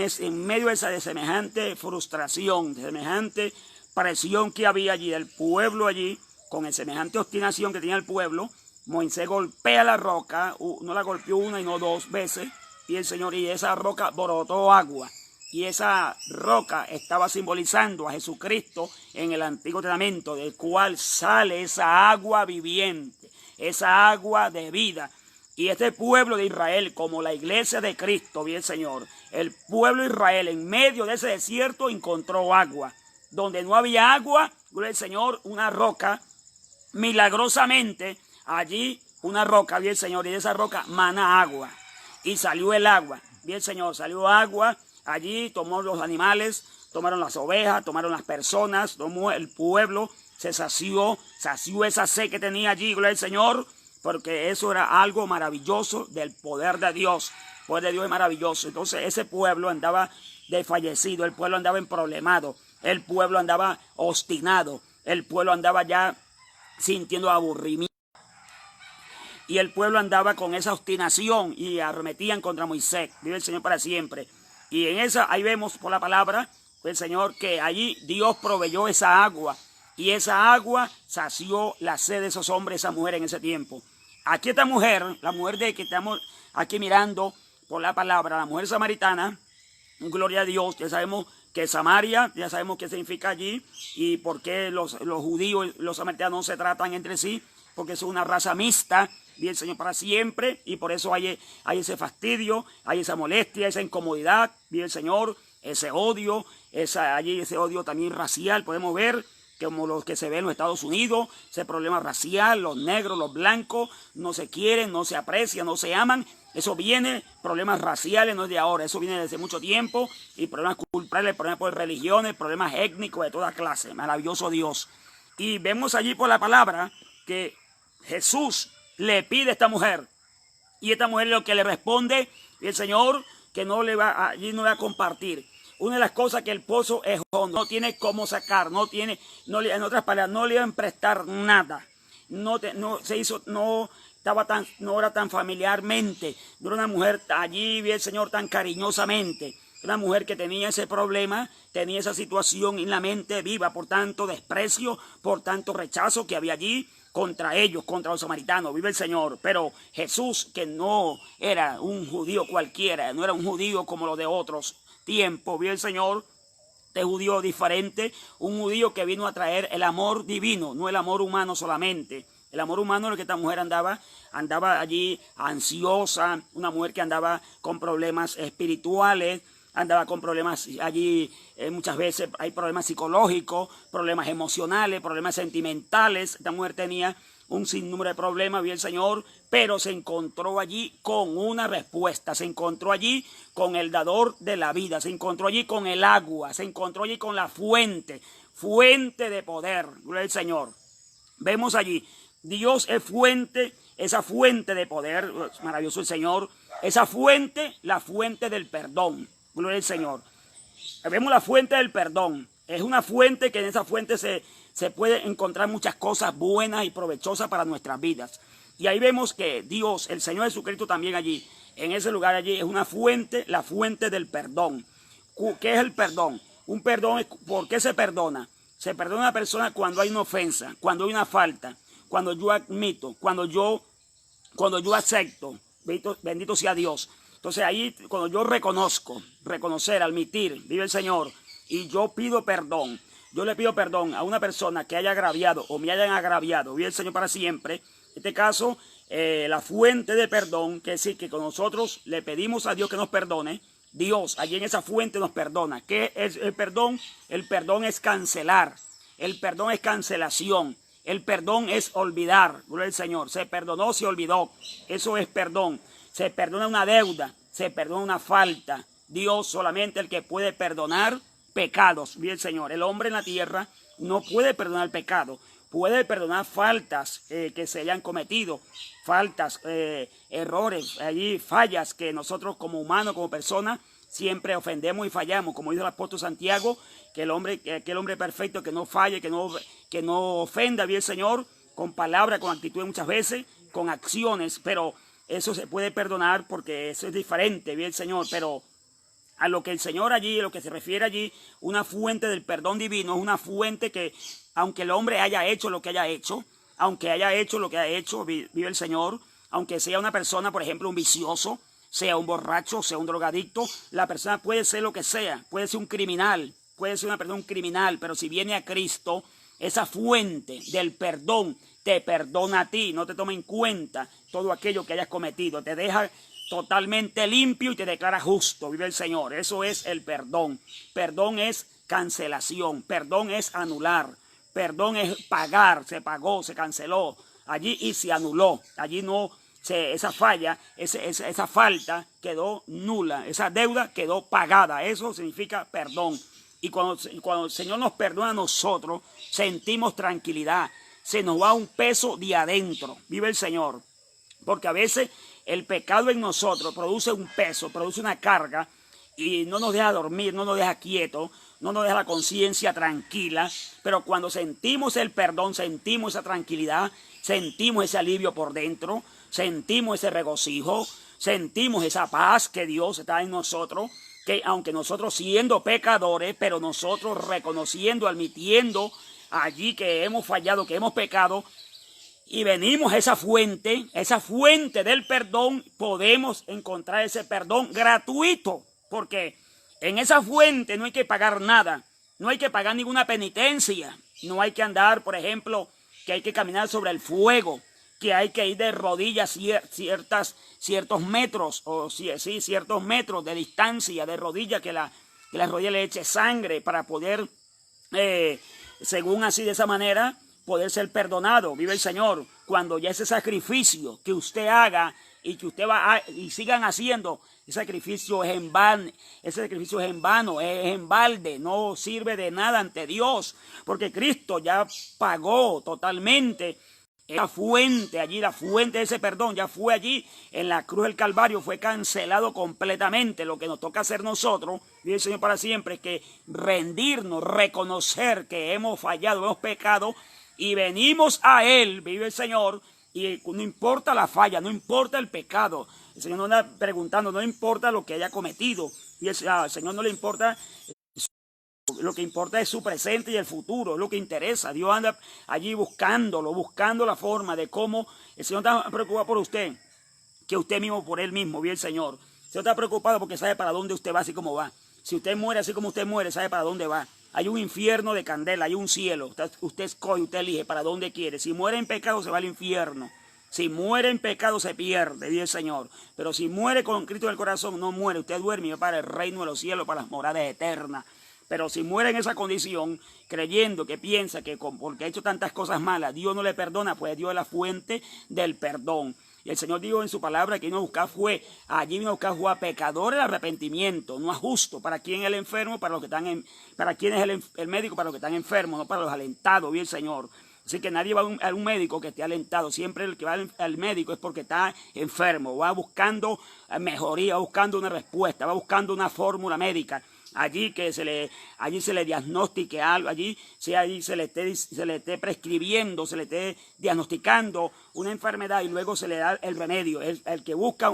medio de semejante frustración, de semejante presión que había allí, el pueblo allí, con semejante obstinación que tenía el pueblo, Moisés golpea la roca, no la golpeó una y no dos veces, y el Señor, y esa roca brotó agua, y esa roca estaba simbolizando a Jesucristo en el Antiguo Testamento, del cual sale esa agua viviente, esa agua de vida. Y este pueblo de Israel, como la iglesia de Cristo, bien Señor, el pueblo de Israel en medio de ese desierto encontró agua. Donde no había agua, gloria al Señor, una roca, milagrosamente, allí una roca, bien Señor, y de esa roca mana agua. Y salió el agua, bien Señor, salió agua Allí tomó los animales, tomaron las ovejas, tomaron las personas, tomó el pueblo, se sació esa sed que tenía allí, gloria al Señor, porque eso era algo maravilloso del poder de Dios. El poder de Dios es maravilloso. Entonces ese pueblo andaba desfallecido, el pueblo andaba emproblemado, el pueblo andaba obstinado, el pueblo andaba ya sintiendo aburrimiento. Y el pueblo andaba con esa obstinación y arremetían contra Moisés. Vive el Señor para siempre. Y en esa, ahí vemos por la palabra del Señor que allí Dios proveyó esa agua. Y esa agua sació la sed de esos hombres, esa mujer en ese tiempo. Aquí esta mujer, la mujer de que estamos aquí mirando por la palabra, la mujer samaritana, gloria a Dios, ya sabemos que Samaria, ya sabemos qué significa allí y por qué los judíos y los samaritanos no se tratan entre sí, porque es una raza mixta, vive el Señor para siempre, y por eso hay ese fastidio, hay esa molestia, esa incomodidad, vive el Señor, ese odio, allí ese odio también racial, podemos ver, como los que se ven en los Estados Unidos, ese problema racial, los negros, los blancos, no se quieren, no se aprecian, no se aman. Eso viene, problemas raciales, no es de ahora, eso viene desde mucho tiempo, y problemas culturales, problemas por religiones, problemas étnicos de toda clase. Maravilloso Dios. Y vemos allí por la palabra que Jesús le pide a esta mujer, y esta mujer lo que le responde, y el Señor que allí no le va a compartir. Una de las cosas que el pozo es hondo, no tiene cómo sacar, en otras palabras, no le iban a prestar nada. No era tan familiarmente. No era una mujer allí, vi el Señor tan cariñosamente. Una mujer que tenía ese problema, tenía esa situación en la mente viva, por tanto desprecio, por tanto rechazo que había allí contra ellos, contra los samaritanos, vive el Señor. Pero Jesús, que no era un judío cualquiera, no era un judío como los de otros tiempos, vive el Señor, de judío diferente, un judío que vino a traer el amor divino, no el amor humano solamente. El amor humano es el que esta mujer andaba allí ansiosa, una mujer que andaba con problemas espirituales, andaba con problemas allí, muchas veces hay problemas psicológicos, problemas emocionales, problemas sentimentales. Esta mujer tenía un sinnúmero de problemas, vi el Señor, pero se encontró allí con una respuesta, se encontró allí con el dador de la vida, se encontró allí con el agua, se encontró allí con la fuente de poder, gloria al Señor. Vemos allí, Dios es fuente, esa fuente de poder, maravilloso el Señor, esa fuente, la fuente del perdón, gloria al Señor. Vemos la fuente del perdón, es una fuente que en esa fuente se puede encontrar muchas cosas buenas y provechosas para nuestras vidas. Y ahí vemos que Dios, el Señor Jesucristo también allí, en ese lugar allí, es una fuente, la fuente del perdón. ¿Qué es el perdón? Un perdón, ¿por qué se perdona? Se perdona a una persona cuando hay una ofensa, cuando hay una falta, cuando yo admito, cuando yo acepto, bendito sea Dios. Entonces ahí, cuando yo reconocer, admitir, vive el Señor, y yo pido perdón. Yo le pido perdón a una persona que haya agraviado o me hayan agraviado, vive el Señor para siempre. En este caso, la fuente de perdón, que es decir, que con nosotros le pedimos a Dios que nos perdone, Dios allí en esa fuente nos perdona. ¿Qué es el perdón? El perdón es cancelar, el perdón es cancelación, el perdón es olvidar, gloria al Señor. Se perdonó, se olvidó, eso es perdón. Se perdona una deuda, se perdona una falta. Dios solamente el que puede perdonar pecados, bien Señor. El hombre en la tierra no puede perdonar pecado, puede perdonar faltas que se hayan cometido, faltas, errores, allí fallas que nosotros como humanos, como personas, siempre ofendemos y fallamos. Como dice el apóstol Santiago, que aquel hombre perfecto que no falle, que no ofenda, bien Señor, con palabras, con actitudes muchas veces, con acciones, pero eso se puede perdonar porque eso es diferente, bien Señor, pero a lo que el Señor allí, a lo que se refiere allí, una fuente del perdón divino, es una fuente que, aunque el hombre haya hecho lo que haya hecho, vive el Señor, aunque sea una persona, por ejemplo, un vicioso, sea un borracho, sea un drogadicto, la persona puede ser lo que sea, puede ser un criminal, puede ser una persona un criminal, pero si viene a Cristo, esa fuente del perdón te perdona a ti, no te toma en cuenta todo aquello que hayas cometido, te deja totalmente limpio y te declara justo, vive el Señor. Eso es el perdón. Perdón es cancelación, perdón es anular, perdón es pagar, se pagó, se canceló allí y se anuló. Allí no esa falla, esa falta quedó nula, esa deuda quedó pagada. Eso significa perdón. Y cuando el Señor nos perdona a nosotros, sentimos tranquilidad. Se nos va un peso de adentro. Vive el Señor. Porque a veces el pecado en nosotros produce un peso, produce una carga y no nos deja dormir, no nos deja quietos, no nos deja la conciencia tranquila. Pero cuando sentimos el perdón, sentimos esa tranquilidad, sentimos ese alivio por dentro, sentimos ese regocijo, sentimos esa paz que Dios está en nosotros, que aunque nosotros siendo pecadores, pero nosotros reconociendo, admitiendo allí que hemos fallado, que hemos pecado, y venimos a esa fuente del perdón, podemos encontrar ese perdón gratuito, porque en esa fuente no hay que pagar nada, no hay que pagar ninguna penitencia, no hay que andar, por ejemplo, que hay que caminar sobre el fuego, que hay que ir de rodillas ciertos metros, o sí, ciertos metros de distancia de rodillas, que la rodilla le eche sangre para poder, según así de esa manera, poder ser perdonado. Vive el Señor. Cuando ya ese sacrificio que usted haga y que usted y sigan haciendo, ese sacrificio es en vano, es en balde, no sirve de nada ante Dios, porque Cristo ya pagó totalmente. La fuente allí, la fuente de ese perdón ya fue allí en la cruz del Calvario, fue cancelado completamente. Lo que nos toca hacer nosotros, vive el Señor para siempre, es que rendirnos, reconocer que hemos fallado, hemos pecado y venimos a Él, vive el Señor, y no importa la falla, no importa el pecado. El Señor no anda preguntando, no importa lo que haya cometido, y al Señor no le importa. Lo que importa es su presente y el futuro, es lo que interesa. Dios anda allí buscando la forma de cómo. El Señor está preocupado por usted, que usted mismo por Él mismo, vive el Señor. El Señor está preocupado porque sabe para dónde usted va, así como va. Si usted muere así como usted muere, sabe para dónde va. Hay un infierno de candela, hay un cielo. Usted escoge, usted elige para dónde quiere. Si muere en pecado, se va al infierno. Si muere en pecado, se pierde, vive el Señor. Pero si muere con Cristo en el corazón, no muere. Usted duerme y va para el reino de los cielos, para las moradas eternas. Pero si muere en esa condición, creyendo que piensa que porque ha hecho tantas cosas malas, Dios no le perdona, pues Dios es la fuente del perdón. Y el Señor dijo en su palabra que vino a buscar allí vino a buscar a pecadores el arrepentimiento, no a justo. ¿Para quién es el enfermo? Para los que están para quién es el médico, para los que están enfermos, no para los alentados, bien el Señor. Así que nadie va a un médico que esté alentado. Siempre el que va al médico es porque está enfermo, va buscando mejoría, va buscando una respuesta, va buscando una fórmula médica. Allí se le diagnostique algo, allí se le esté prescribiendo, se le esté diagnosticando una enfermedad y luego se le da el remedio. El que busca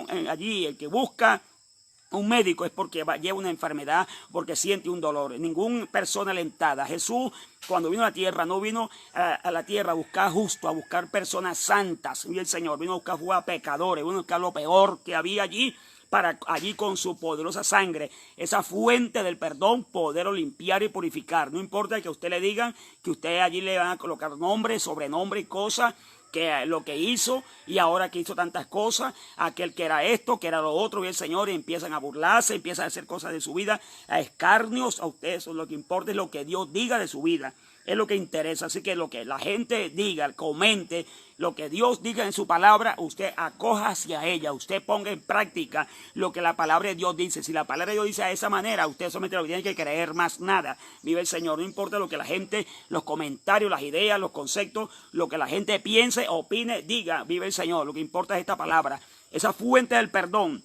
un médico es porque lleva una enfermedad, porque siente un dolor. Ninguna persona alentada. Jesús, cuando vino a la tierra, no vino a la tierra a buscar justo, a buscar personas santas. Y el Señor vino a buscar a pecadores, vino a buscar lo peor que había allí, para allí con su poderosa sangre, esa fuente del perdón, poderlo limpiar y purificar. No importa que a usted le digan que usted allí le van a colocar nombre, sobrenombre y cosas, que lo que hizo y ahora que hizo tantas cosas, aquel que era esto, que era lo otro, y el Señor, y empiezan a burlarse, empiezan a hacer cosas de su vida, a escarnios a usted. Eso es lo que importa, es lo que Dios diga de su vida. Es lo que interesa. Así que lo que la gente diga, comente, lo que Dios diga en su palabra, usted acoja hacia ella, usted ponga en práctica lo que la palabra de Dios dice. Si la palabra de Dios dice de esa manera, usted solamente lo tiene que creer, más nada. Vive el Señor. No importa lo que la gente, los comentarios, las ideas, los conceptos, lo que la gente piense, opine, diga, vive el Señor. Lo que importa es esta palabra, esa fuente del perdón.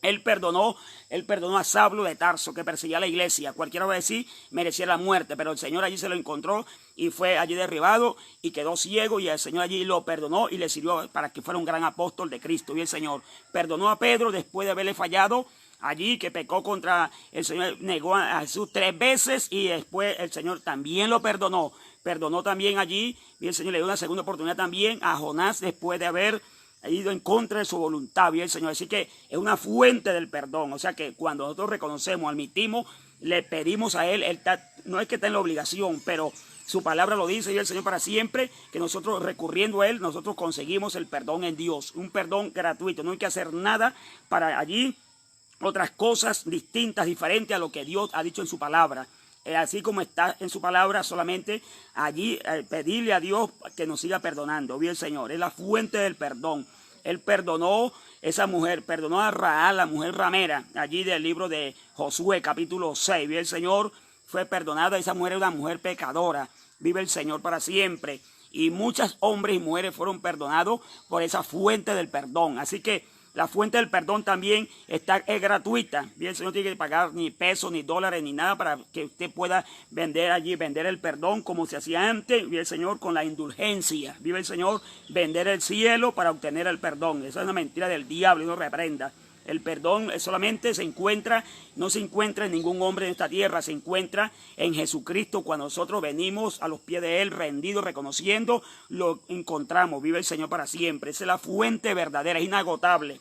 Él perdonó a Saulo de Tarso, que perseguía a la iglesia. Cualquiera va a decir, merecía la muerte, pero el Señor allí se lo encontró y fue allí derribado y quedó ciego, y el Señor allí lo perdonó y le sirvió para que fuera un gran apóstol de Cristo. Y el Señor perdonó a Pedro después de haberle fallado allí, que pecó contra el Señor, negó a Jesús 3 veces, y después el Señor también lo perdonó. Perdonó también allí, y el Señor le dio una segunda oportunidad también a Jonás después de haber ha ido en contra de su voluntad, bien el Señor. Así que es una fuente del perdón. O sea que cuando nosotros reconocemos, admitimos, le pedimos a Él, no es que esté en la obligación, pero su palabra lo dice, y el Señor para siempre, que nosotros recurriendo a Él, nosotros conseguimos el perdón en Dios. Un perdón gratuito, no hay que hacer nada para allí, otras cosas distintas, diferentes a lo que Dios ha dicho en su palabra. Así como está en su palabra, solamente allí pedirle a Dios que nos siga perdonando. Bien, Señor, es la fuente del perdón. Él perdonó esa mujer, perdonó a Rahab, la mujer ramera, allí del libro de Josué, capítulo 6. Vive el Señor, fue perdonada. Esa mujer era una mujer pecadora. Vive el Señor para siempre. Y muchos hombres y mujeres fueron perdonados por esa fuente del perdón. Así que la fuente del perdón también es gratuita. Bien, el Señor no tiene que pagar ni pesos, ni dólares, ni nada para que usted pueda vender allí, vender el perdón como se hacía antes. Vive el Señor con la indulgencia. Vive el Señor vender el cielo para obtener el perdón. Esa es una mentira del diablo y no reprenda. El perdón solamente no se encuentra en ningún hombre en esta tierra, se encuentra en Jesucristo. Cuando nosotros venimos a los pies de Él, rendidos, reconociendo, lo encontramos. Vive el Señor para siempre. Esa es la fuente verdadera, es inagotable.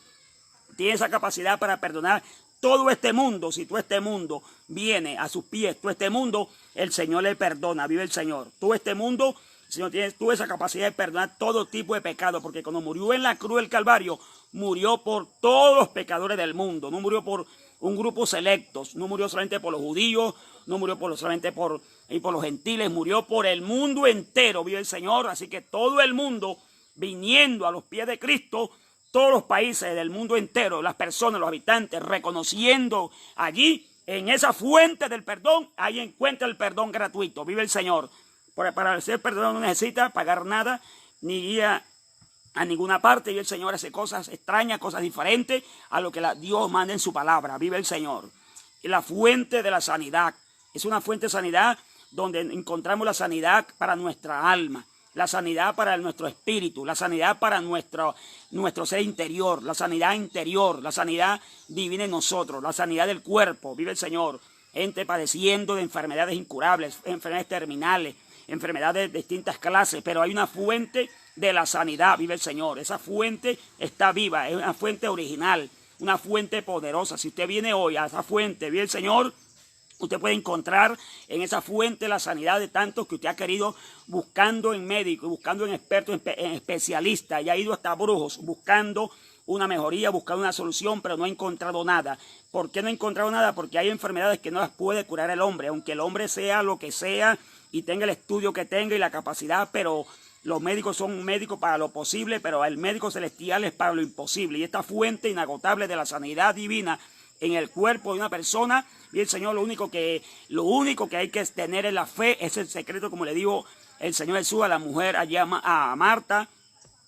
Tiene esa capacidad para perdonar todo este mundo. Si todo este mundo viene a sus pies, todo este mundo, el Señor le perdona. Vive el Señor. Todo este mundo, el Señor tiene toda esa capacidad de perdonar todo tipo de pecado, porque cuando murió en la cruz del Calvario, murió por todos los pecadores del mundo. No murió por un grupo selectos, no murió solamente por los judíos, no murió solamente por los gentiles, murió por el mundo entero. Vive el Señor. Así que todo el mundo viniendo a los pies de Cristo, todos los países del mundo entero, las personas, los habitantes, reconociendo allí, en esa fuente del perdón, ahí encuentra el perdón gratuito. Vive el Señor. Para ser perdonado no necesita pagar nada, ni ir a ninguna parte. Y el Señor hace cosas extrañas, cosas diferentes a lo que Dios manda en su palabra. Vive el Señor. Y la fuente de la sanidad. Es una fuente de sanidad donde encontramos la sanidad para nuestra alma, la sanidad para nuestro espíritu, la sanidad para nuestro ser interior, la sanidad interior, la sanidad divina en nosotros, la sanidad del cuerpo. Vive el Señor. Gente padeciendo de enfermedades incurables, enfermedades terminales, enfermedades de distintas clases, pero hay una fuente de la sanidad. Vive el Señor. Esa fuente está viva, es una fuente original, una fuente poderosa. Si usted viene hoy a esa fuente, vive el Señor, usted puede encontrar en esa fuente la sanidad de tantos que usted ha querido, buscando en médicos, buscando en expertos, en especialistas, y ha ido hasta brujos, buscando una mejoría, buscando una solución, pero no ha encontrado nada. ¿Por qué no ha encontrado nada? Porque hay enfermedades que no las puede curar el hombre, aunque el hombre sea lo que sea y tenga el estudio que tenga y la capacidad, pero los médicos son médicos para lo posible, pero el médico celestial es para lo imposible. Y esta fuente inagotable de la sanidad divina en el cuerpo de una persona, y el Señor, lo único que hay que tener es la fe. Es el secreto, como le digo el Señor Jesús a la mujer allá, a Marta.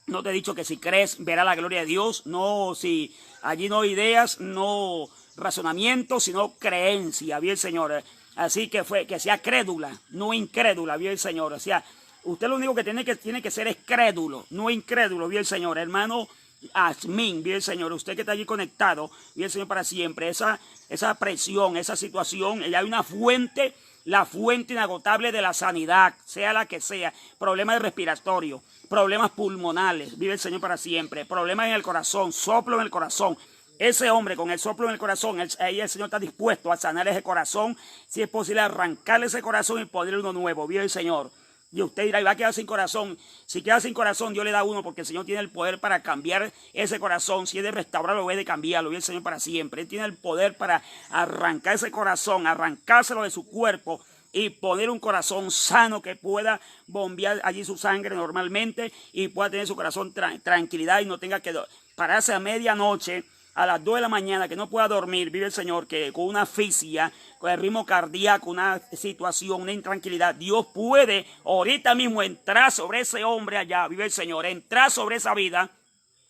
No te he dicho que si crees verá la gloria de Dios. No, si allí no ideas, no razonamiento, sino creencia. Vio el Señor. Así que sea crédula, no incrédula. Vio el Señor. O sea, usted lo único que tiene que ser es crédulo, no incrédulo. Vio el Señor, hermano Asmín. Vio el Señor. Usted que está allí conectado, vio el Señor para siempre. Esa presión, esa situación, hay una fuente. La fuente inagotable de la sanidad, sea la que sea, problemas respiratorios, problemas pulmonales, vive el Señor para siempre, problemas en el corazón, soplo en el corazón. Ese hombre con el soplo en el corazón, ahí el Señor está dispuesto a sanar ese corazón, si es posible arrancarle ese corazón y ponerle uno nuevo, vive el Señor. Y usted dirá, y va a quedar sin corazón. Si queda sin corazón, Dios le da uno, porque el Señor tiene el poder para cambiar ese corazón. Si es de restaurarlo o es de cambiarlo, vive el Señor para siempre. Él tiene el poder para arrancar ese corazón, arrancárselo de su cuerpo y poner un corazón sano que pueda bombear allí su sangre normalmente y pueda tener su corazón tranquilidad y no tenga que pararse a medianoche, a las 2 de la mañana, que no pueda dormir. Vive el Señor, que con una asfixia, con el ritmo cardíaco, una situación, una intranquilidad, Dios puede ahorita mismo entrar sobre ese hombre allá, vive el Señor, entrar sobre esa vida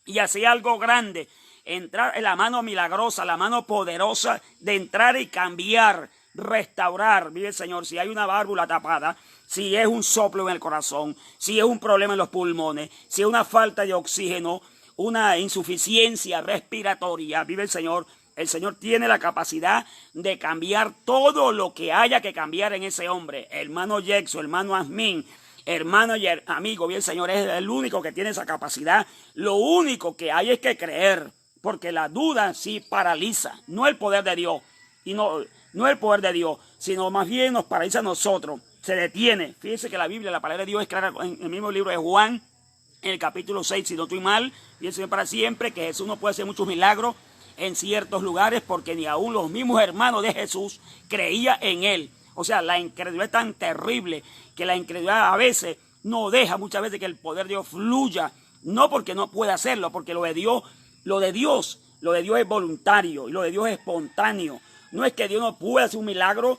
y hacer algo grande, entrar en la mano milagrosa, la mano poderosa de entrar y cambiar, restaurar. Vive el Señor. Si hay una válvula tapada, si es un soplo en el corazón, si es un problema en los pulmones, si es una falta de oxígeno, una insuficiencia respiratoria, vive el Señor. El Señor tiene la capacidad de cambiar todo lo que haya que cambiar en ese hombre. Hermano Yexo, hermano Asmín, hermano y amigo, bien, el Señor es el único que tiene esa capacidad. Lo único que hay es que creer, porque la duda sí paraliza, no el poder de Dios, y no el poder de Dios, sino más bien nos paraliza a nosotros, se detiene. Fíjense que la Biblia, la palabra de Dios es clara en el mismo libro de Juan, en el capítulo 6, si no estoy mal, y el Señor para siempre, que Jesús no puede hacer muchos milagros en ciertos lugares porque ni aún los mismos hermanos de Jesús creían en Él. O sea, la incredulidad es tan terrible que la incredulidad a veces no deja muchas veces que el poder de Dios fluya No porque no pueda hacerlo, porque lo de Dios es voluntario y lo de Dios es espontáneo. No es que Dios no pueda hacer un milagro,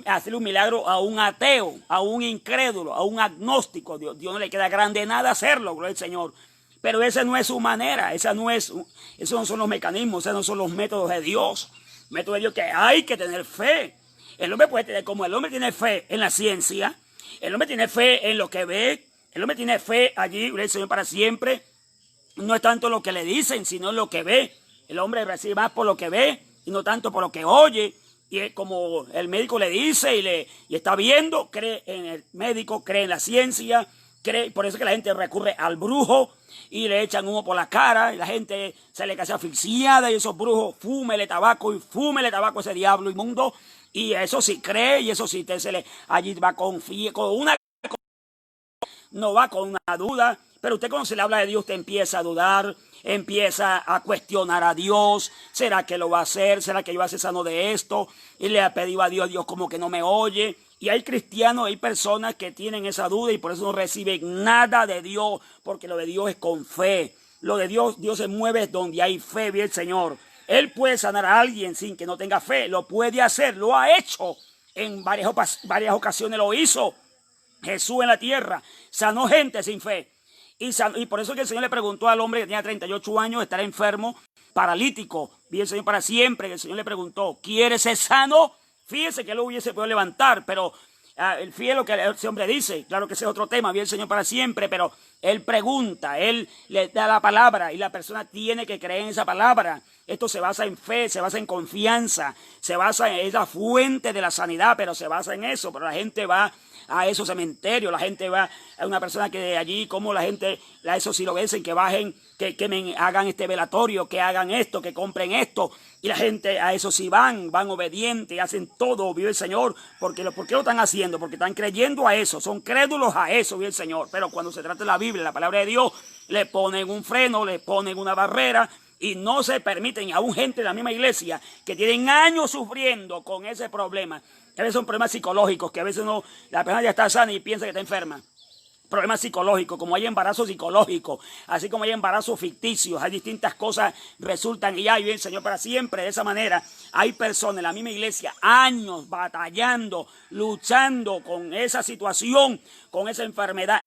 hacerle un milagro a un ateo, a un incrédulo, a un agnóstico. Dios no le queda grande nada hacerlo, gloria al Señor. Pero esa no es su manera, esos no son los mecanismos, esos no son los métodos de Dios. Métodos de Dios que hay que tener fe. El hombre puede tener, como el hombre tiene fe en la ciencia, el hombre tiene fe en lo que ve, el hombre tiene fe allí, gloria al Señor para siempre. No es tanto lo que le dicen, sino lo que ve. El hombre recibe más por lo que ve y no tanto por lo que oye. Y como el médico le dice y está viendo, cree en el médico, cree en la ciencia, por eso es que la gente recurre al brujo y le echan humo por la cara y la gente se le queda asfixiada y esos brujos fúmele tabaco ese diablo inmundo. Y eso sí cree y eso sí allí va con una, no va con una duda. Pero usted cuando se le habla de Dios, usted empieza a dudar, empieza a cuestionar a Dios. ¿Será que lo va a hacer? ¿Será que yo voy a ser sano de esto? Y le ha pedido a Dios como que no me oye. Y hay cristianos, hay personas que tienen esa duda y por eso no reciben nada de Dios, porque lo de Dios es con fe. Lo de Dios se mueve donde hay fe, bien Señor. Él puede sanar a alguien sin que no tenga fe, lo puede hacer, lo ha hecho. En varias ocasiones lo hizo. Jesús en la tierra sanó gente sin fe. Y por eso que el Señor le preguntó al hombre que tenía 38 años, estar enfermo, paralítico, bien el Señor para siempre, que el Señor le preguntó, ¿quieres ser sano? Fíjese que él lo hubiese podido levantar, pero fíjese lo que ese hombre dice, claro que ese es otro tema, bien el Señor para siempre, pero él pregunta, él le da la palabra y la persona tiene que creer en esa palabra. Esto se basa en fe, se basa en confianza, se basa en esa fuente de la sanidad, pero se basa en eso, pero la gente va a esos cementerios, la gente va a una persona que de allí, como la gente, a eso sí lo ven, que bajen, que me hagan este velatorio, que hagan esto, que compren esto, y la gente a eso sí van obedientes, hacen todo, vive el Señor, ¿por qué lo están haciendo? Porque están creyendo a eso, son crédulos a eso, vive el Señor, pero cuando se trata de la Biblia, la palabra de Dios, le ponen un freno, le ponen una barrera, y no se permiten, aún gente de la misma iglesia que tienen años sufriendo con ese problema. A veces son problemas psicológicos, que a veces la persona ya está sana y piensa que está enferma. Problemas psicológicos, como hay embarazo psicológico, así como hay embarazos ficticios, hay distintas cosas, resultan y hay bien Señor para siempre. De esa manera hay personas en la misma iglesia, años batallando, luchando con esa situación, con esa enfermedad.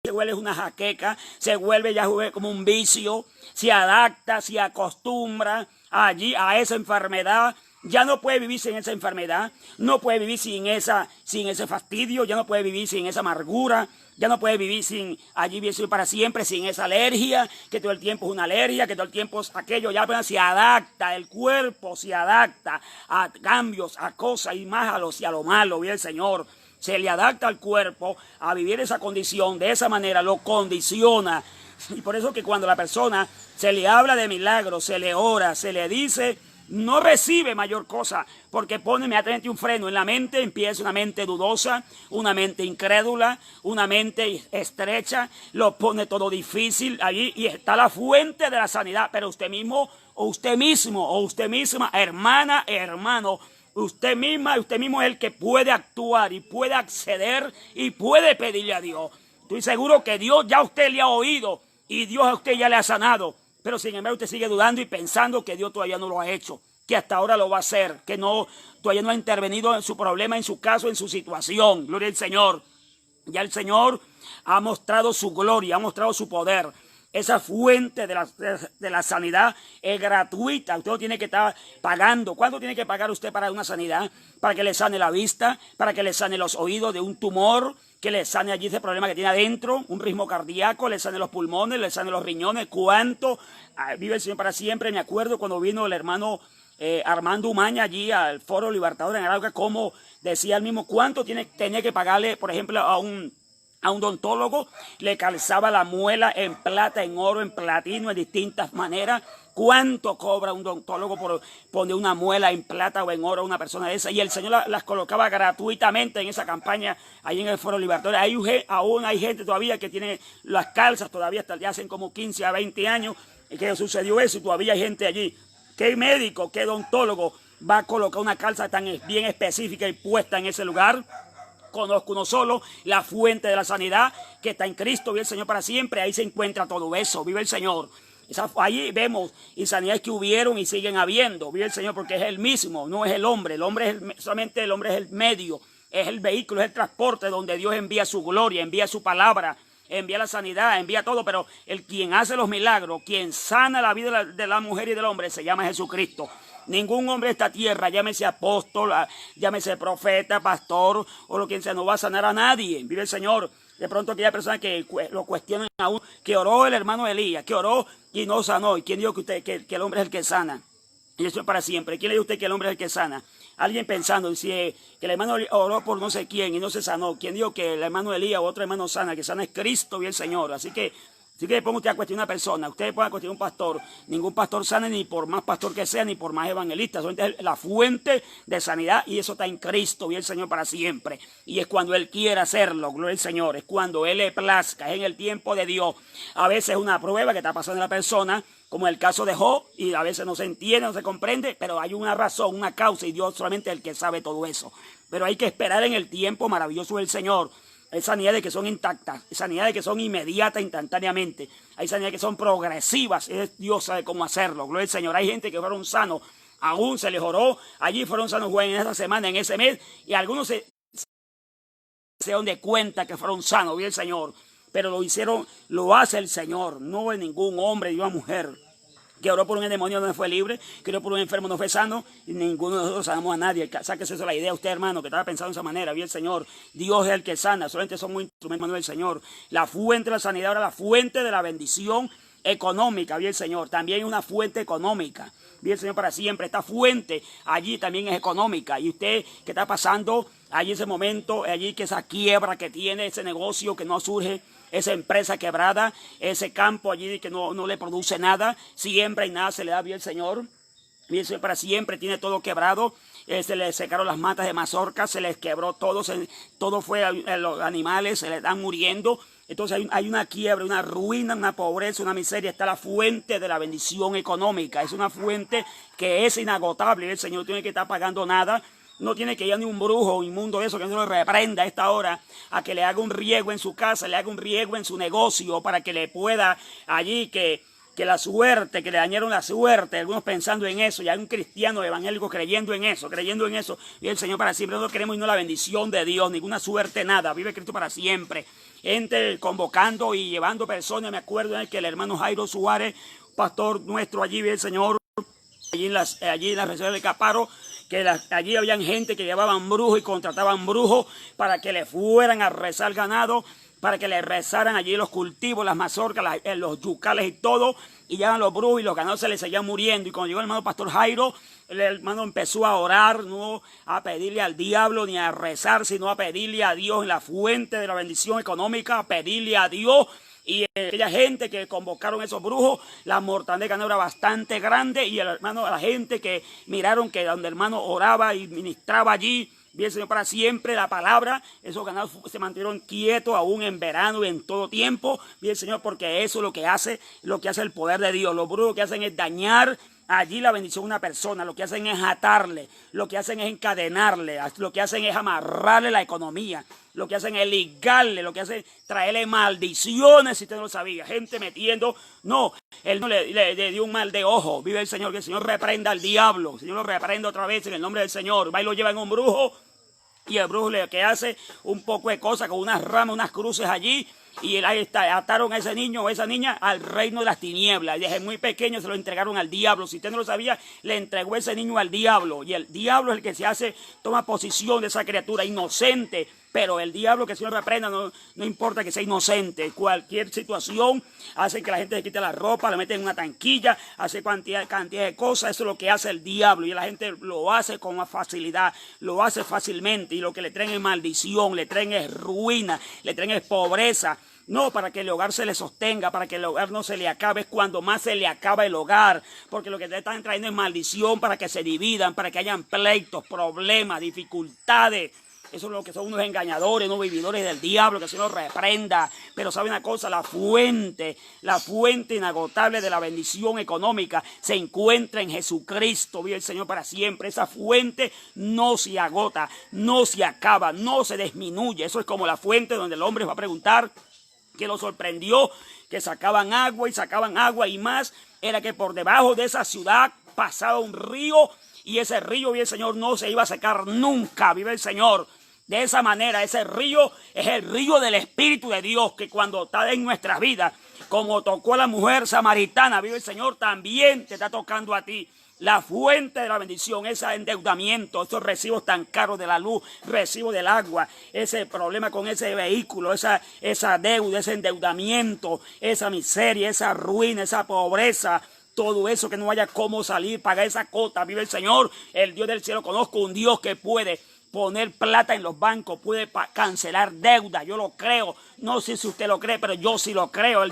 Se vuelve una jaqueca, se vuelve ya como un vicio, se adapta, se acostumbra allí a esa enfermedad, ya no puede vivir sin esa enfermedad, no puede vivir sin ese fastidio, ya no puede vivir sin esa amargura, ya no puede vivir allí para siempre, sin esa alergia, que todo el tiempo es una alergia, que todo el tiempo es aquello, ya apenas se adapta, el cuerpo se adapta a cambios, a cosas y más a lo malo, bien el Señor. Se le adapta al cuerpo a vivir esa condición, de esa manera lo condiciona. Y por eso que cuando la persona se le habla de milagros, se le ora, se le dice, no recibe mayor cosa, porque pone inmediatamente un freno en la mente, empieza una mente dudosa, una mente incrédula, una mente estrecha, lo pone todo difícil allí y está la fuente de la sanidad, pero usted mismo o usted misma, hermana, hermano, usted mismo es el que puede actuar y puede acceder y puede pedirle a Dios. Estoy seguro que Dios ya a usted le ha oído y Dios a usted ya le ha sanado. Pero sin embargo usted sigue dudando y pensando que Dios todavía no lo ha hecho, que hasta ahora lo va a hacer, que todavía no ha intervenido en su problema, en su caso, en su situación. Gloria al Señor. Ya el Señor ha mostrado su gloria, ha mostrado su poder. Esa fuente de la sanidad es gratuita. Usted no tiene que estar pagando. ¿Cuánto tiene que pagar usted para una sanidad? Para que le sane la vista, para que le sane los oídos de un tumor, que le sane allí ese problema que tiene adentro, un ritmo cardíaco, le sane los pulmones, le sane los riñones. ¿Cuánto? Vive el Señor para siempre. Me acuerdo cuando vino el hermano Armando Umaña allí al Foro Libertador en Arauca, como decía él mismo, ¿cuánto tenía que pagarle, por ejemplo, a un odontólogo? Le calzaba la muela en plata, en oro, en platino, en distintas maneras. ¿Cuánto cobra un odontólogo por poner una muela en plata o en oro a una persona de esa? Y el Señor las colocaba gratuitamente en esa campaña, ahí en el Foro Libertador. Aún hay gente todavía que tiene las calzas, todavía hasta ya hacen como 15 a 20 años que sucedió eso, y todavía hay gente allí. ¿Qué médico, qué odontólogo va a colocar una calza tan bien específica y puesta en ese lugar? Conozco uno solo, la fuente de la sanidad que está en Cristo, vive el Señor para siempre. Ahí se encuentra todo eso, vive el Señor. Allí vemos insanidades que hubieron y siguen habiendo, vive el Señor, porque es el mismo, no es el hombre. El hombre solamente el hombre es el medio, es el vehículo, es el transporte donde Dios envía su gloria, envía su palabra, envía la sanidad, envía todo, pero quien hace los milagros, quien sana la vida de la mujer y del hombre, se llama Jesucristo. Ningún hombre de esta tierra, llámese apóstol, llámese profeta, pastor o lo que sea, no va a sanar a nadie. Vive el Señor. De pronto aquella persona que lo cuestionan a uno, que oró el hermano Elías, que oró y no sanó. ¿Y quién dijo que el hombre es el que sana? Y eso es para siempre. ¿Quién le dijo a usted que el hombre es el que sana? Alguien pensando, dice que el hermano oró por no sé quién y no se sanó. ¿Quién dijo que el hermano Elías o otro hermano sana? Que sana es Cristo y el Señor. Así que le ponga usted a cuestionar a una persona, usted le ponga a cuestionar a un pastor. Ningún pastor sana, ni por más pastor que sea, ni por más evangelista. Solamente es la fuente de sanidad y eso está en Cristo y el Señor para siempre. Y es cuando Él quiera hacerlo, gloria al Señor. Es cuando Él le plazca, es en el tiempo de Dios. A veces es una prueba que está pasando en la persona, como el caso de Job, y a veces no se entiende, no se comprende, pero hay una razón, una causa, y Dios solamente es el que sabe todo eso. Pero hay que esperar en el tiempo maravilloso del Señor. Hay sanidades que son intactas, hay sanidades que son inmediatas, instantáneamente. Hay sanidades que son progresivas, Dios sabe cómo hacerlo, gloria al Señor. Hay gente que fueron sanos, aún se les oró, allí fueron sanos en esa semana, en ese mes, y algunos se dieron de cuenta que fueron sanos, gloria al Señor. Pero lo hicieron, lo hace el Señor, no es ningún hombre ni una mujer que oró por un demonio no fue libre, que oró por un enfermo no fue sano, y ninguno de nosotros sanamos a nadie. Sáquese eso la idea usted, hermano, que estaba pensando de esa manera. Bien, el Señor, Dios es el que sana, solamente somos instrumentos del Señor. La fuente de la sanidad, ahora la fuente de la bendición económica, bien, el Señor, también es una fuente económica. Bien, el Señor para siempre, esta fuente allí también es económica. Y usted que está pasando allí ese momento, allí que esa quiebra que tiene, ese negocio que no surge, esa empresa quebrada, ese campo allí que no le produce nada, siembra y nada se le da, bien el Señor. Bien, el Señor para siempre tiene todo quebrado. Se le secaron las matas de mazorca, se les quebró todo, todo fue, los animales se le están muriendo. Entonces hay una quiebra, una ruina, una pobreza, una miseria. Está la fuente de la bendición económica. Es una fuente que es inagotable. El Señor no tiene que estar pagando nada. No tiene que ir a ni un brujo inmundo de eso que no lo reprenda a esta hora a que le haga un riego en su casa, le haga un riego en su negocio para que le pueda allí que la suerte, que le dañaron la suerte, algunos pensando en eso, y hay un cristiano evangélico creyendo en eso, y el Señor para siempre. Nosotros queremos irnos la bendición de Dios, ninguna suerte, nada, vive Cristo para siempre. Gente convocando y llevando personas, me acuerdo en el que el hermano Jairo Suárez, pastor nuestro allí, vive el Señor, allí en las reservas de Caparo, que allí habían gente que llevaban brujos y contrataban brujos para que le fueran a rezar ganado, para que le rezaran allí los cultivos, las mazorcas, los yucales y todo, y llevan los brujos y los ganados se les seguían muriendo. Y cuando llegó el hermano pastor Jairo, el hermano empezó a orar, no a pedirle al diablo ni a rezar, sino a pedirle a Dios en la fuente de la bendición económica, a pedirle a Dios. Y aquella gente que convocaron esos brujos, la mortandad de ganado era bastante grande, y la gente que miraron que donde el hermano oraba y ministraba allí, bien Señor para siempre, la palabra, esos ganados se mantuvieron quietos aún en verano y en todo tiempo, bien Señor, porque eso es lo que hace el poder de Dios. Los brujos lo que hacen es dañar allí la bendición de una persona, lo que hacen es atarle, lo que hacen es encadenarle, lo que hacen es amarrarle la economía, lo que hacen es ligarle, lo que hacen es traerle maldiciones, si usted no lo sabía, gente metiendo, no, él no le dio un mal de ojo, vive el Señor, que el Señor reprenda al diablo, el Señor lo reprenda otra vez en el nombre del Señor, va y lo lleva en un brujo, y el brujo lo que hace un poco de cosas con unas ramas, unas cruces allí, y ahí está, ataron a ese niño o esa niña al reino de las tinieblas. Y desde muy pequeño se lo entregaron al diablo. Si usted no lo sabía, le entregó ese niño al diablo. Y el diablo es el que toma posición de esa criatura inocente. Pero el diablo, que el Señor reprenda, no importa que sea inocente. Cualquier situación hace que la gente se quite la ropa, le mete en una tanquilla, hace cantidad de cosas. Eso es lo que hace el diablo. Y la gente lo hace con facilidad, lo hace fácilmente. Y lo que le traen es maldición, le traen es ruina, le traen es pobreza. No, para que el hogar se le sostenga, para que el hogar no se le acabe, es cuando más se le acaba el hogar. Porque lo que le están trayendo es maldición para que se dividan, para que hayan pleitos, problemas, dificultades. Eso es lo que son unos engañadores, unos vividores del diablo, que se nos reprenda. Pero sabe una cosa, la fuente inagotable de la bendición económica se encuentra en Jesucristo, vive el Señor para siempre. Esa fuente no se agota, no se acaba, no se disminuye. Eso es como la fuente donde el hombre va a preguntar, que lo sorprendió, que sacaban agua y más, era que por debajo de esa ciudad pasaba un río, y ese río, vive el Señor, no se iba a secar nunca, vive el Señor. De esa manera, ese río es el río del Espíritu de Dios, que cuando está en nuestras vidas, como tocó a la mujer samaritana, vive el Señor, también te está tocando a ti. La fuente de la bendición, ese endeudamiento, esos recibos tan caros de la luz, recibos del agua, ese problema con ese vehículo, esa deuda, ese endeudamiento, esa miseria, esa ruina, esa pobreza, todo eso que no haya cómo salir, pagar esa cota, vive el Señor, el Dios del cielo. Conozco un Dios que puede poner plata en los bancos, puede cancelar deuda. Yo lo creo, no sé si usted lo cree, pero yo sí lo creo.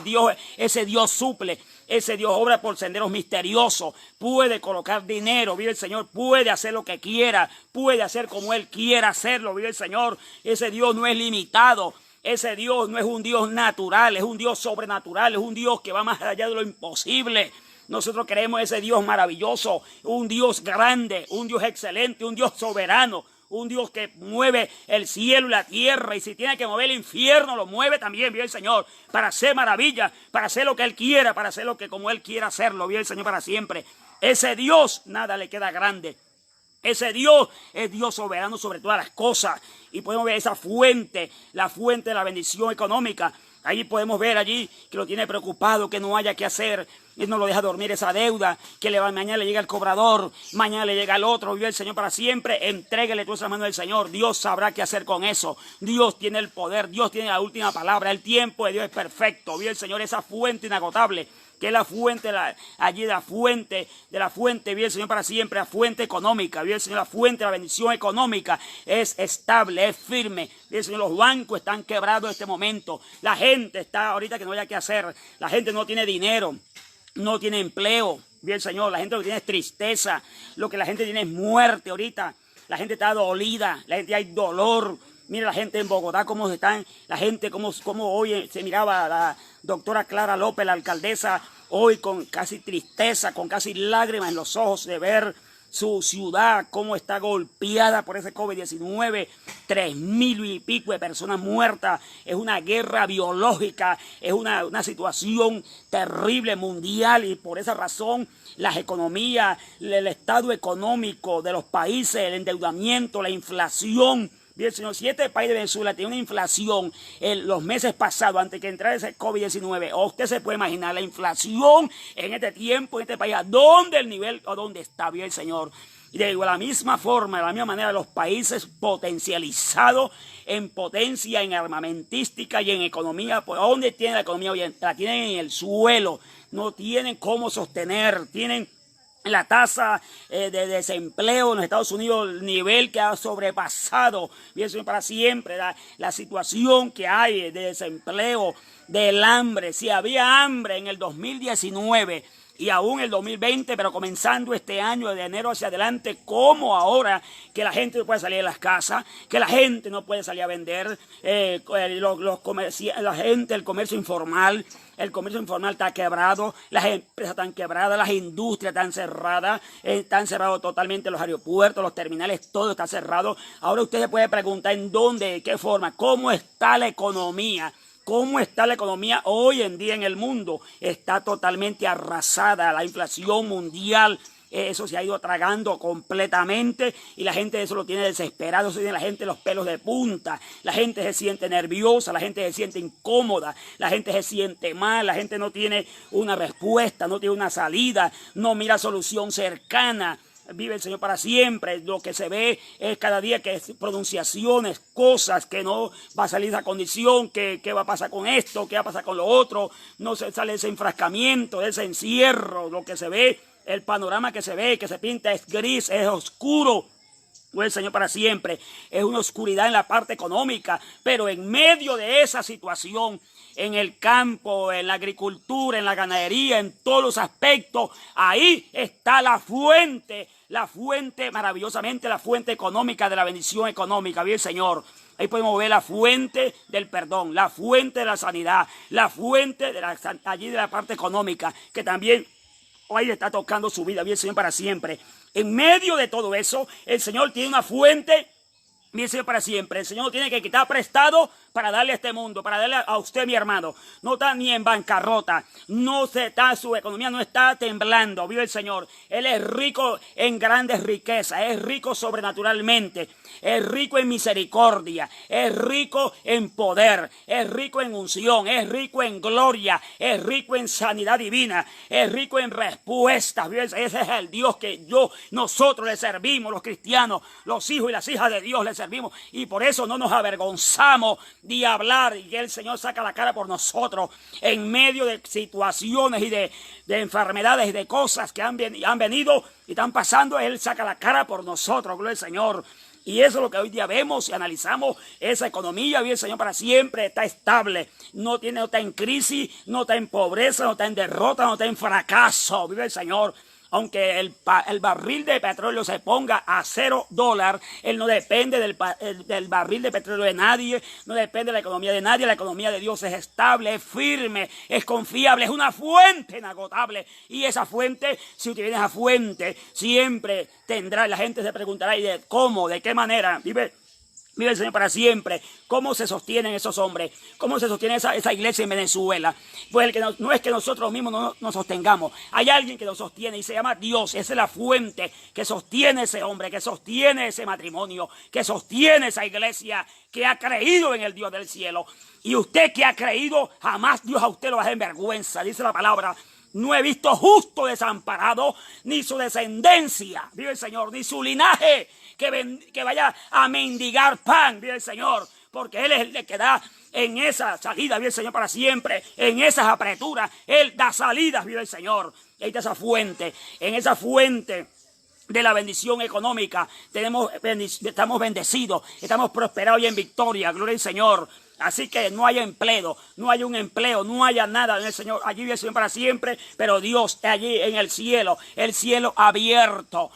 Ese Dios suple, ese Dios obra por senderos misteriosos, puede colocar dinero, vive el Señor, puede hacer lo que quiera, puede hacer como Él quiera hacerlo, vive el Señor. Ese Dios no es limitado. Ese Dios no es un Dios natural, es un Dios sobrenatural, es un Dios que va más allá de lo imposible. Nosotros queremos ese Dios maravilloso, un Dios grande, un Dios excelente, un Dios soberano, un Dios que mueve el cielo y la tierra, y si tiene que mover el infierno, lo mueve también, vive el Señor, para hacer maravillas, para hacer lo que Él quiera, para hacer lo que como Él quiera hacerlo, vive el Señor para siempre. Ese Dios, nada le queda grande. Ese Dios es Dios soberano sobre todas las cosas, y podemos ver esa fuente, la fuente de la bendición económica. Ahí podemos ver allí que lo tiene preocupado, que no haya que hacer, y no lo deja dormir esa deuda, que mañana le llega el cobrador, mañana le llega el otro, vive el Señor para siempre. Entréguele tú esa mano del Señor, Dios sabrá qué hacer con eso. Dios tiene el poder, Dios tiene la última palabra, el tiempo de Dios es perfecto, vive el Señor, esa fuente inagotable, que es la fuente, allí de la fuente, vive el Señor para siempre, la fuente económica, vive el Señor, la fuente de la bendición económica, es estable, es firme, vive el Señor, los bancos están quebrados en este momento, la gente está ahorita que no haya qué hacer, la gente no tiene dinero, no tiene empleo, vive el Señor, la gente lo que tiene es tristeza, lo que la gente tiene es muerte ahorita, la gente está dolida, la gente hay dolor. Mira la gente en Bogotá, cómo están, la gente, cómo hoy se miraba la doctora Clara López, la alcaldesa, hoy con casi tristeza, con casi lágrimas en los ojos de ver su ciudad, cómo está golpeada por ese COVID-19, 3,000 y pico de personas muertas. Es una guerra biológica, es una situación terrible mundial, y por esa razón las economías, el estado económico de los países, el endeudamiento, la inflación. Bien, señor, si este país de Venezuela tiene una inflación en los meses pasados, antes que entrara ese COVID-19, usted se puede imaginar la inflación en este tiempo, en este país, a dónde el nivel, a dónde está, bien, Señor. Y de la misma forma, de la misma manera, los países potencializados en potencia, en armamentística y en economía, pues, ¿dónde tiene la economía hoy? La tienen en el suelo, no tienen cómo sostener, tienen la tasa de desempleo en los Estados Unidos, el nivel que ha sobrepasado, bien, para siempre, la situación que hay de desempleo, del hambre. Si había hambre en el 2019 y aún el 2020, pero comenzando este año de enero hacia adelante, como ahora que la gente no puede salir de las casas, que la gente no puede salir a vender, la gente, el comercio informal está quebrado, las empresas están quebradas, las industrias están cerrados totalmente los aeropuertos, los terminales, todo está cerrado. Ahora usted se puede preguntar en dónde, de qué forma, cómo está la economía. ¿Cómo está la economía hoy en día en el mundo? Está totalmente arrasada, la inflación mundial, eso se ha ido tragando completamente, y la gente eso lo tiene desesperado, eso tiene la gente los pelos de punta, la gente se siente nerviosa, la gente se siente incómoda, la gente se siente mal, la gente no tiene una respuesta, no tiene una salida, no mira solución cercana. Vive el Señor para siempre. Lo que se ve es cada día que es pronunciaciones, cosas que no va a salir esa condición, que va a pasar con esto, qué va a pasar con lo otro. No se sale ese enfrascamiento, ese encierro. Lo que se ve, el panorama que se ve, que se pinta es gris, es oscuro. Gloria al Señor para siempre. Es una oscuridad en la parte económica, pero en medio de esa situación, en el campo, en la agricultura, en la ganadería, en todos los aspectos, ahí está la fuente maravillosamente, la fuente económica de la bendición económica. Bien, Señor. Ahí podemos ver la fuente del perdón, la fuente de la sanidad, la fuente de allí de la parte económica, que también hoy está tocando su vida, bien, Señor, para siempre. En medio de todo eso, el Señor tiene una fuente, bien, Señor, para siempre. El Señor no tiene que quitar prestado para darle a este mundo, para darle a usted, mi hermano. No está ni en bancarrota, su economía no está temblando, vive el Señor. Él es rico en grandes riquezas, es rico sobrenaturalmente, es rico en misericordia, es rico en poder, es rico en unción, es rico en gloria, es rico en sanidad divina, es rico en respuestas. Ese es el Dios que nosotros le servimos, los cristianos, los hijos y las hijas de Dios le servimos, y por eso no nos avergonzamos de hablar, y que el Señor saca la cara por nosotros en medio de situaciones y de enfermedades y de cosas que han venido y están pasando. Él saca la cara por nosotros, gloria al Señor. Y eso es lo que hoy día vemos y analizamos. Esa economía, bien, el Señor, para siempre está estable. No está en crisis, no está en pobreza, no está en derrota, no está en fracaso. Vive el Señor. Aunque el barril de petróleo se ponga a $0, él no depende del barril de petróleo de nadie, no depende de la economía de nadie. La economía de Dios es estable, es firme, es confiable, es una fuente inagotable. Y esa fuente, si usted viene a esa fuente, siempre tendrá, la gente se preguntará, ¿y de cómo, de qué manera vive el Señor para siempre? ¿Cómo se sostienen esos hombres? ¿Cómo se sostiene esa iglesia en Venezuela? Pues no es que nosotros mismos no nos sostengamos. Hay alguien que nos sostiene y se llama Dios. Esa es la fuente que sostiene ese hombre, que sostiene ese matrimonio, que sostiene esa iglesia que ha creído en el Dios del cielo. Y usted que ha creído, jamás Dios a usted lo va a dejar en vergüenza. Dice la palabra: no he visto justo desamparado, ni su descendencia, vive el Señor, ni su linaje que vaya a mendigar pan, vive el Señor, porque Él es el que da en esa salida, vive el Señor para siempre, en esas apreturas, Él da salidas, vive el Señor. Ahí está esa fuente, en esa fuente de la bendición económica estamos bendecidos, estamos prosperados y en victoria, gloria al Señor. Así que no haya empleo, no haya un empleo, no haya nada en el Señor. Allí vive el Señor para siempre, pero Dios allí en el cielo abierto.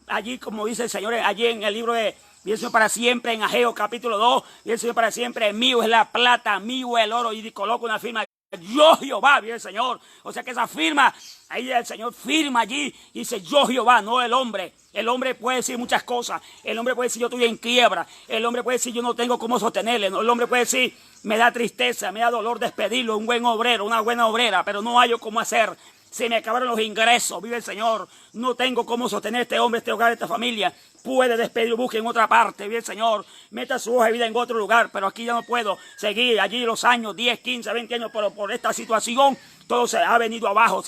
Allí, como dice el Señor, allí en el libro de vive el Señor para siempre, en Ageo capítulo 2, vive el Señor para siempre, mío es la plata, mío es el oro, y coloca una firma: yo Jehová, vive el Señor. O sea que esa firma, ahí el Señor firma allí y dice: yo Jehová, no el hombre. El hombre puede decir muchas cosas. El hombre puede decir: yo estoy en quiebra. El hombre puede decir: yo no tengo cómo sostenerle. El hombre puede decir: me da tristeza, me da dolor despedirlo, un buen obrero, una buena obrera, pero no hallo cómo hacer. Se me acabaron los ingresos, vive el Señor. No tengo cómo sostener este hombre, este hogar, esta familia. Puede despedirlo, busque en otra parte, vive el Señor. Meta su hoja de vida en otro lugar, pero aquí ya no puedo seguir. Allí los años, 10, 15, 20 años, pero por esta situación todo se ha venido abajo.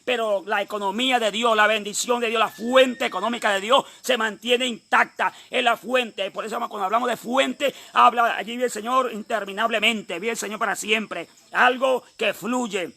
Pero la economía de Dios, la bendición de Dios, la fuente económica de Dios se mantiene intacta. Es la fuente. Por eso cuando hablamos de fuente, allí vive el Señor interminablemente. Vive el Señor para siempre. Algo que fluye.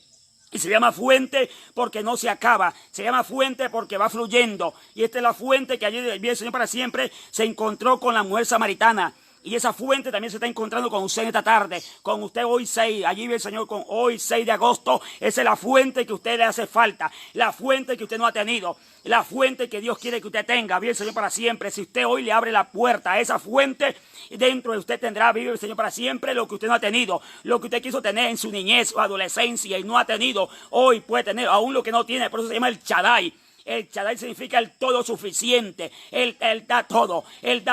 Y se llama fuente porque no se acaba. Se llama fuente porque va fluyendo. Y esta es la fuente que allí vive el Señor para siempre. Se encontró con la mujer samaritana. Y esa fuente también se está encontrando con usted en esta tarde. Con usted hoy 6. Allí vive el Señor con hoy 6 de agosto. Esa es la fuente que a usted le hace falta. La fuente que usted no ha tenido. La fuente que Dios quiere que usted tenga. Vive el Señor para siempre. Si usted hoy le abre la puerta a esa fuente, dentro de usted tendrá, vive el Señor para siempre, lo que usted no ha tenido. Lo que usted quiso tener en su niñez o adolescencia y no ha tenido, hoy puede tener aún lo que no tiene. Por eso se llama el Shaddai. El Shaddai significa el todo suficiente. Él da todo.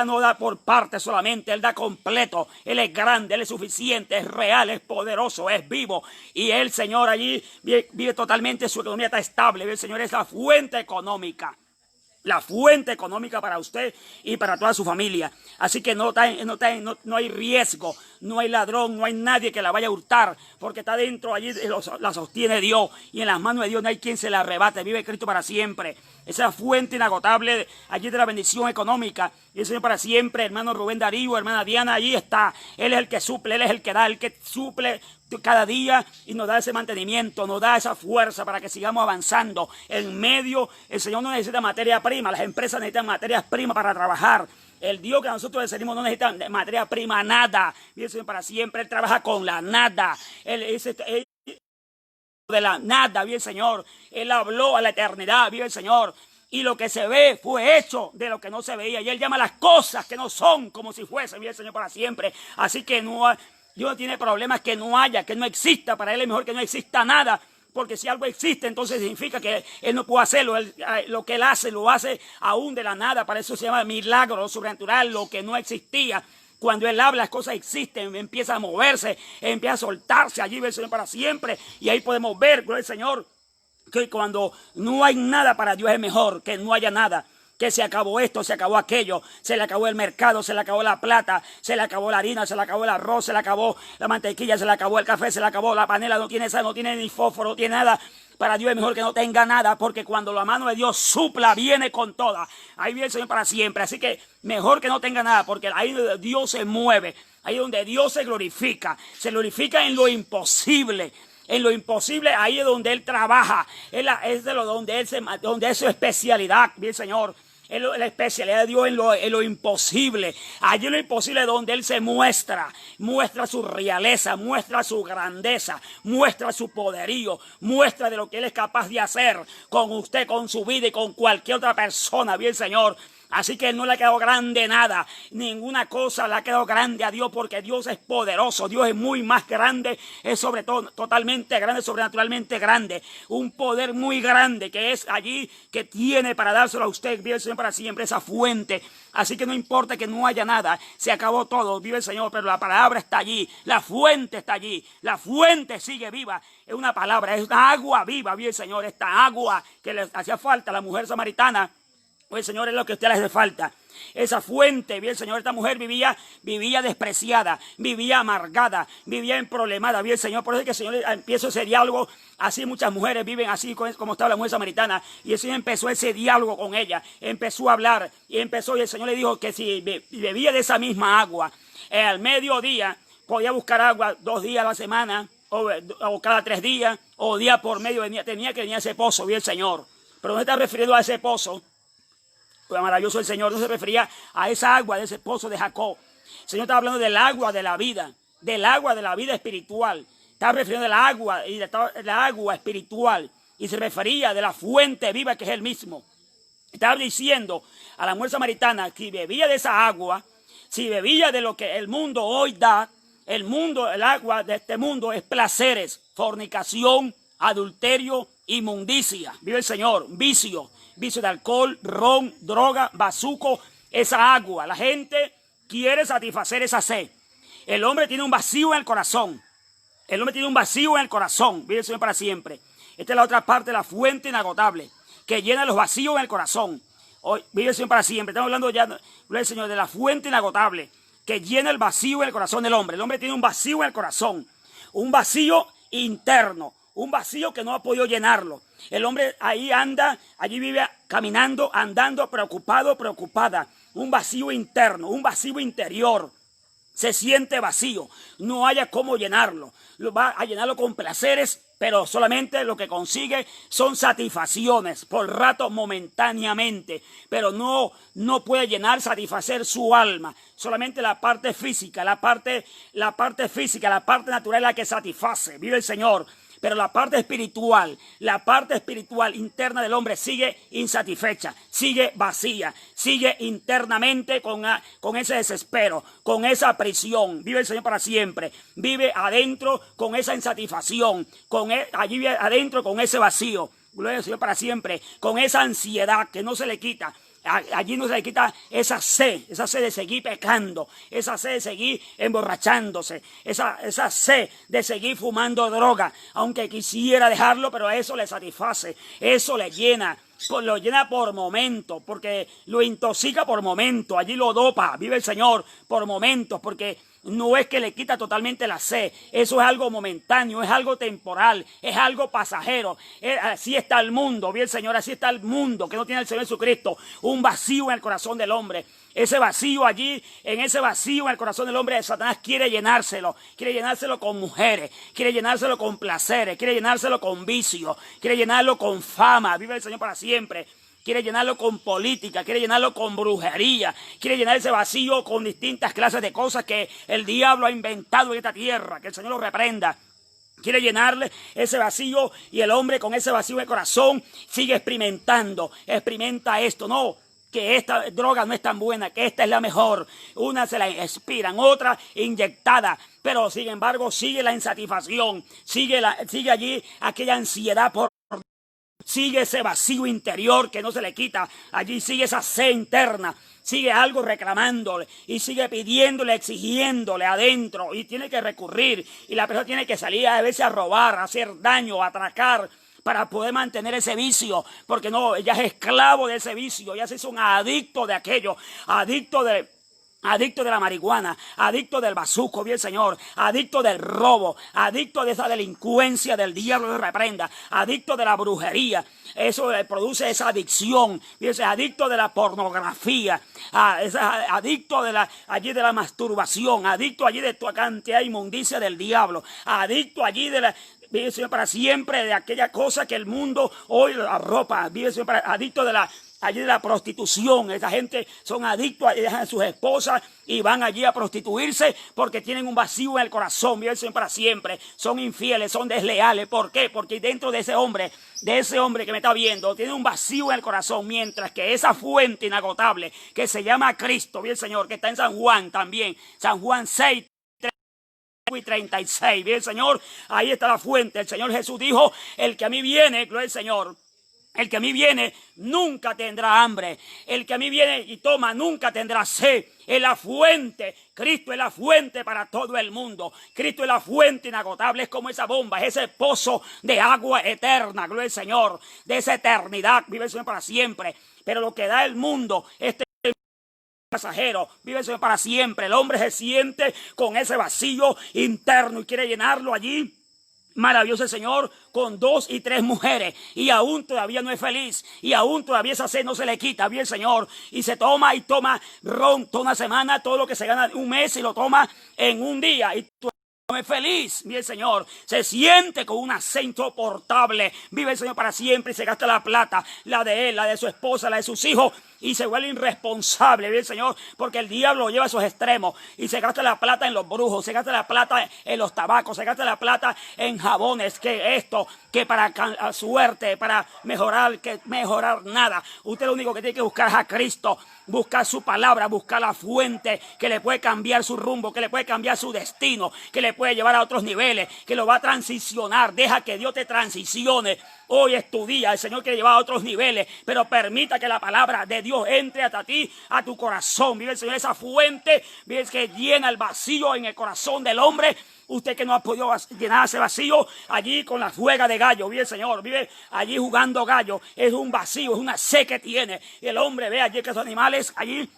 No da por parte solamente. Él da completo. Él es grande, Él es suficiente, es real, es poderoso, es vivo. Y el Señor allí vive totalmente, su economía está estable. El Señor es la fuente económica. La fuente económica para usted y para toda su familia. Así que no hay riesgo, no hay ladrón, no hay nadie que la vaya a hurtar, porque está dentro, allí la sostiene Dios, y en las manos de Dios no hay quien se la arrebate. Vive Cristo para siempre. Esa fuente inagotable allí de la bendición económica, y el Señor para siempre. Hermano Rubén Darío, hermana Diana, allí está. Él es el que suple, Él es el que da, el que suple cada día y nos da ese mantenimiento, nos da esa fuerza para que sigamos avanzando. En medio, el Señor no necesita materia prima, las empresas necesitan materias primas para trabajar. El Dios que nosotros le servimos no necesita materia prima, nada. Vive el Señor para siempre, Él trabaja con la nada. Él de la nada, vive el Señor. Él habló a la eternidad, vive el Señor. Y lo que se ve fue hecho de lo que no se veía. Y Él llama las cosas que no son como si fuesen, vive el Señor para siempre. Así que Dios no tiene problemas que no haya, que no exista. Para Él es mejor que no exista nada. Porque si algo existe, entonces significa que Él no puede hacerlo. Lo que Él hace, lo hace aún de la nada. Para eso se llama milagro sobrenatural, lo que no existía. Cuando Él habla, las cosas existen, empieza a moverse, empieza a soltarse. Allí ve el Señor para siempre. Y ahí podemos ver, gloria al Señor, que cuando no hay nada para Dios es mejor que no haya nada. Que se acabó esto, se acabó aquello, se le acabó el mercado, se le acabó la plata, se le acabó la harina, se le acabó el arroz, se le acabó la mantequilla, se le acabó el café, se le acabó la panela, no tiene sal, no tiene ni fósforo, no tiene nada. Para Dios es mejor que no tenga nada, porque cuando la mano de Dios supla, viene con toda. Ahí viene el Señor para siempre, así que mejor que no tenga nada, porque ahí donde Dios se mueve, ahí donde Dios se glorifica en lo imposible. En lo imposible, ahí es donde Él trabaja, es de donde es su especialidad, bien Señor. Es la especialidad de Dios en lo imposible. Allí en lo imposible es donde Él se muestra su realeza, muestra su grandeza, muestra su poderío, muestra de lo que Él es capaz de hacer con usted, con su vida y con cualquier otra persona, bien Señor. Así que no le ha quedado grande nada, ninguna cosa le ha quedado grande a Dios, porque Dios es poderoso, Dios es muy más grande, es sobre todo totalmente grande, sobrenaturalmente grande, un poder muy grande que es allí, que tiene para dárselo a usted, vive el Señor para siempre, esa fuente. Así que no importa que no haya nada, se acabó todo, vive el Señor, pero la palabra está allí, la fuente está allí, la fuente sigue viva, es una palabra, es una agua viva, vive el Señor, esta agua que le hacía falta a la mujer samaritana. Pues el Señor es lo que a usted le hace falta. Esa fuente, bien Señor, esta mujer vivía despreciada, vivía amargada, vivía emproblemada, bien Señor. Por eso es que el Señor empieza ese diálogo. Así muchas mujeres viven así como estaba la mujer samaritana. Y el Señor empezó ese diálogo con ella, empezó a hablar y el Señor le dijo que si bebía de esa misma agua, al mediodía podía buscar agua 2 días a la semana, o cada 3 días, o día por medio tenía que venir a ese pozo, bien Señor. Pero no está refiriendo a ese pozo. Maravilloso el Señor, no se refería a esa agua de ese pozo de Jacob. El Señor estaba hablando del agua de la vida espiritual. Estaba refiriendo al agua y la agua espiritual, y se refería de la fuente viva que es Él mismo. Estaba diciendo a la mujer samaritana que si bebía de esa agua, si bebía de lo que el mundo hoy da, el agua de este mundo es placeres, fornicación, adulterio, inmundicia. Vive el Señor, vicio de alcohol, ron, droga, bazuco, esa agua. La gente quiere satisfacer esa sed. El hombre tiene un vacío en el corazón. Vive el Señor para siempre. Esta es la otra parte de la fuente inagotable, que llena los vacíos en el corazón. Hoy vive el Señor para siempre. Estamos hablando ya, gloria al Señor, de la fuente inagotable, que llena el vacío en el corazón del hombre. El hombre tiene un vacío en el corazón, un vacío interno, un vacío que no ha podido llenarlo. El hombre ahí anda, allí vive caminando, andando, preocupada. Un vacío interno, un vacío interior. Se siente vacío, no haya cómo llenarlo. Va a llenarlo con placeres, pero solamente lo que consigue son satisfacciones, por rato, momentáneamente. Pero no puede satisfacer su alma. Solamente la parte física, la parte natural es la que satisface. Vive el Señor. Pero la parte espiritual interna del hombre sigue insatisfecha, sigue vacía, sigue internamente con ese desespero, con esa prisión. Vive el Señor para siempre, vive adentro con esa insatisfacción, allí vive adentro con ese vacío. Gloria al Señor para siempre, con esa ansiedad que no se le quita. Allí no se le quita esa sed de seguir pecando, esa sed de seguir emborrachándose, esa sed de seguir fumando droga, aunque quisiera dejarlo, pero eso le satisface, eso le llena. Lo llena por momento, porque lo intoxica por momento, allí lo dopa, vive el Señor por momentos, porque no es que le quita totalmente la sed. Eso es algo momentáneo, es algo temporal, es algo pasajero. Así está el mundo, bien Señor, así está el mundo que no tiene el Señor Jesucristo. Un vacío en el corazón del hombre. Ese vacío allí, en ese vacío en el corazón del hombre, Satanás quiere llenárselo con mujeres, quiere llenárselo con placeres, quiere llenárselo con vicios, quiere llenarlo con fama. Vive el Señor para siempre. Quiere llenarlo con política, quiere llenarlo con brujería, quiere llenar ese vacío con distintas clases de cosas que el diablo ha inventado en esta tierra, que el Señor lo reprenda. Quiere llenarle ese vacío y el hombre con ese vacío de corazón sigue experimenta esto, no, que esta droga no es tan buena, que esta es la mejor. Una se la expiran, otra inyectada, pero sin embargo sigue la insatisfacción, sigue allí aquella ansiedad por... Sigue ese vacío interior que no se le quita. Allí sigue esa sed interna. Sigue algo reclamándole y sigue pidiéndole, exigiéndole adentro. Y tiene que recurrir. Y la persona tiene que salir a veces a robar, a hacer daño, a atracar para poder mantener ese vicio. Porque no, ella es esclavo de ese vicio. Ella se hizo un adicto de aquello. Adicto de la marihuana, adicto del bazuco, bien Señor, adicto del robo, adicto de esa delincuencia del diablo de reprenda, adicto de la brujería, eso produce esa adicción, bien, adicto de la pornografía, adicto de la masturbación, adicto allí de tu cantidad de inmundicia del diablo, adicto allí de la... Vive Señor para siempre de aquella cosa que el mundo hoy arropa, vive Señor adicto de la prostitución. Esa gente son adictos, dejan a sus esposas y van allí a prostituirse porque tienen un vacío en el corazón, viven para siempre, son infieles, son desleales. ¿Por qué? Porque dentro de ese hombre que me está viendo, tiene un vacío en el corazón, mientras que esa fuente inagotable que se llama Cristo, bien Señor, que está en San Juan también, San Juan 6, y 36, bien Señor, ahí está la fuente. El Señor Jesús dijo, el que a mí viene, gloria al Señor, el que a mí viene nunca tendrá hambre. El que a mí viene y toma nunca tendrá sed. Es la fuente. Cristo es la fuente para todo el mundo. Cristo es la fuente inagotable. Es como esa bomba, es ese pozo de agua eterna. Gloria al Señor. De esa eternidad. Vive el Señor para siempre. Pero lo que da el mundo, pasajero, vive el Señor para siempre. El hombre se siente con ese vacío interno y quiere llenarlo allí. Maravilloso el Señor con 2 y 3 mujeres y aún todavía no es feliz y aún todavía esa sed no se le quita, bien Señor, y se toma ron toda una semana, todo lo que se gana un mes y lo toma en un día y no es feliz, bien Señor, se siente con una sed insoportable, vive el Señor para siempre y se gasta la plata, la de él, la de su esposa, la de sus hijos, y se vuelve irresponsable, bien Señor, porque el diablo lo lleva a esos extremos y se gasta la plata en los brujos, se gasta la plata en los tabacos, se gasta la plata en jabones, que para suerte, para mejorar nada. Usted lo único que tiene que buscar es a Cristo, buscar su palabra, buscar la fuente que le puede cambiar su rumbo, que le puede cambiar su destino, que le puede llevar a otros niveles, que lo va a transicionar. Deja que Dios te transicione. Hoy es tu día, el Señor quiere llevar a otros niveles, pero permita que la palabra de Dios entre hasta ti, a tu corazón. Vive el Señor esa fuente, vive que llena el vacío en el corazón del hombre. Usted que no ha podido llenar ese vacío allí con la fuega de gallo, vive el Señor, vive allí jugando gallo, es un vacío, es una sed que tiene. Y el hombre ve allí que esos animales allí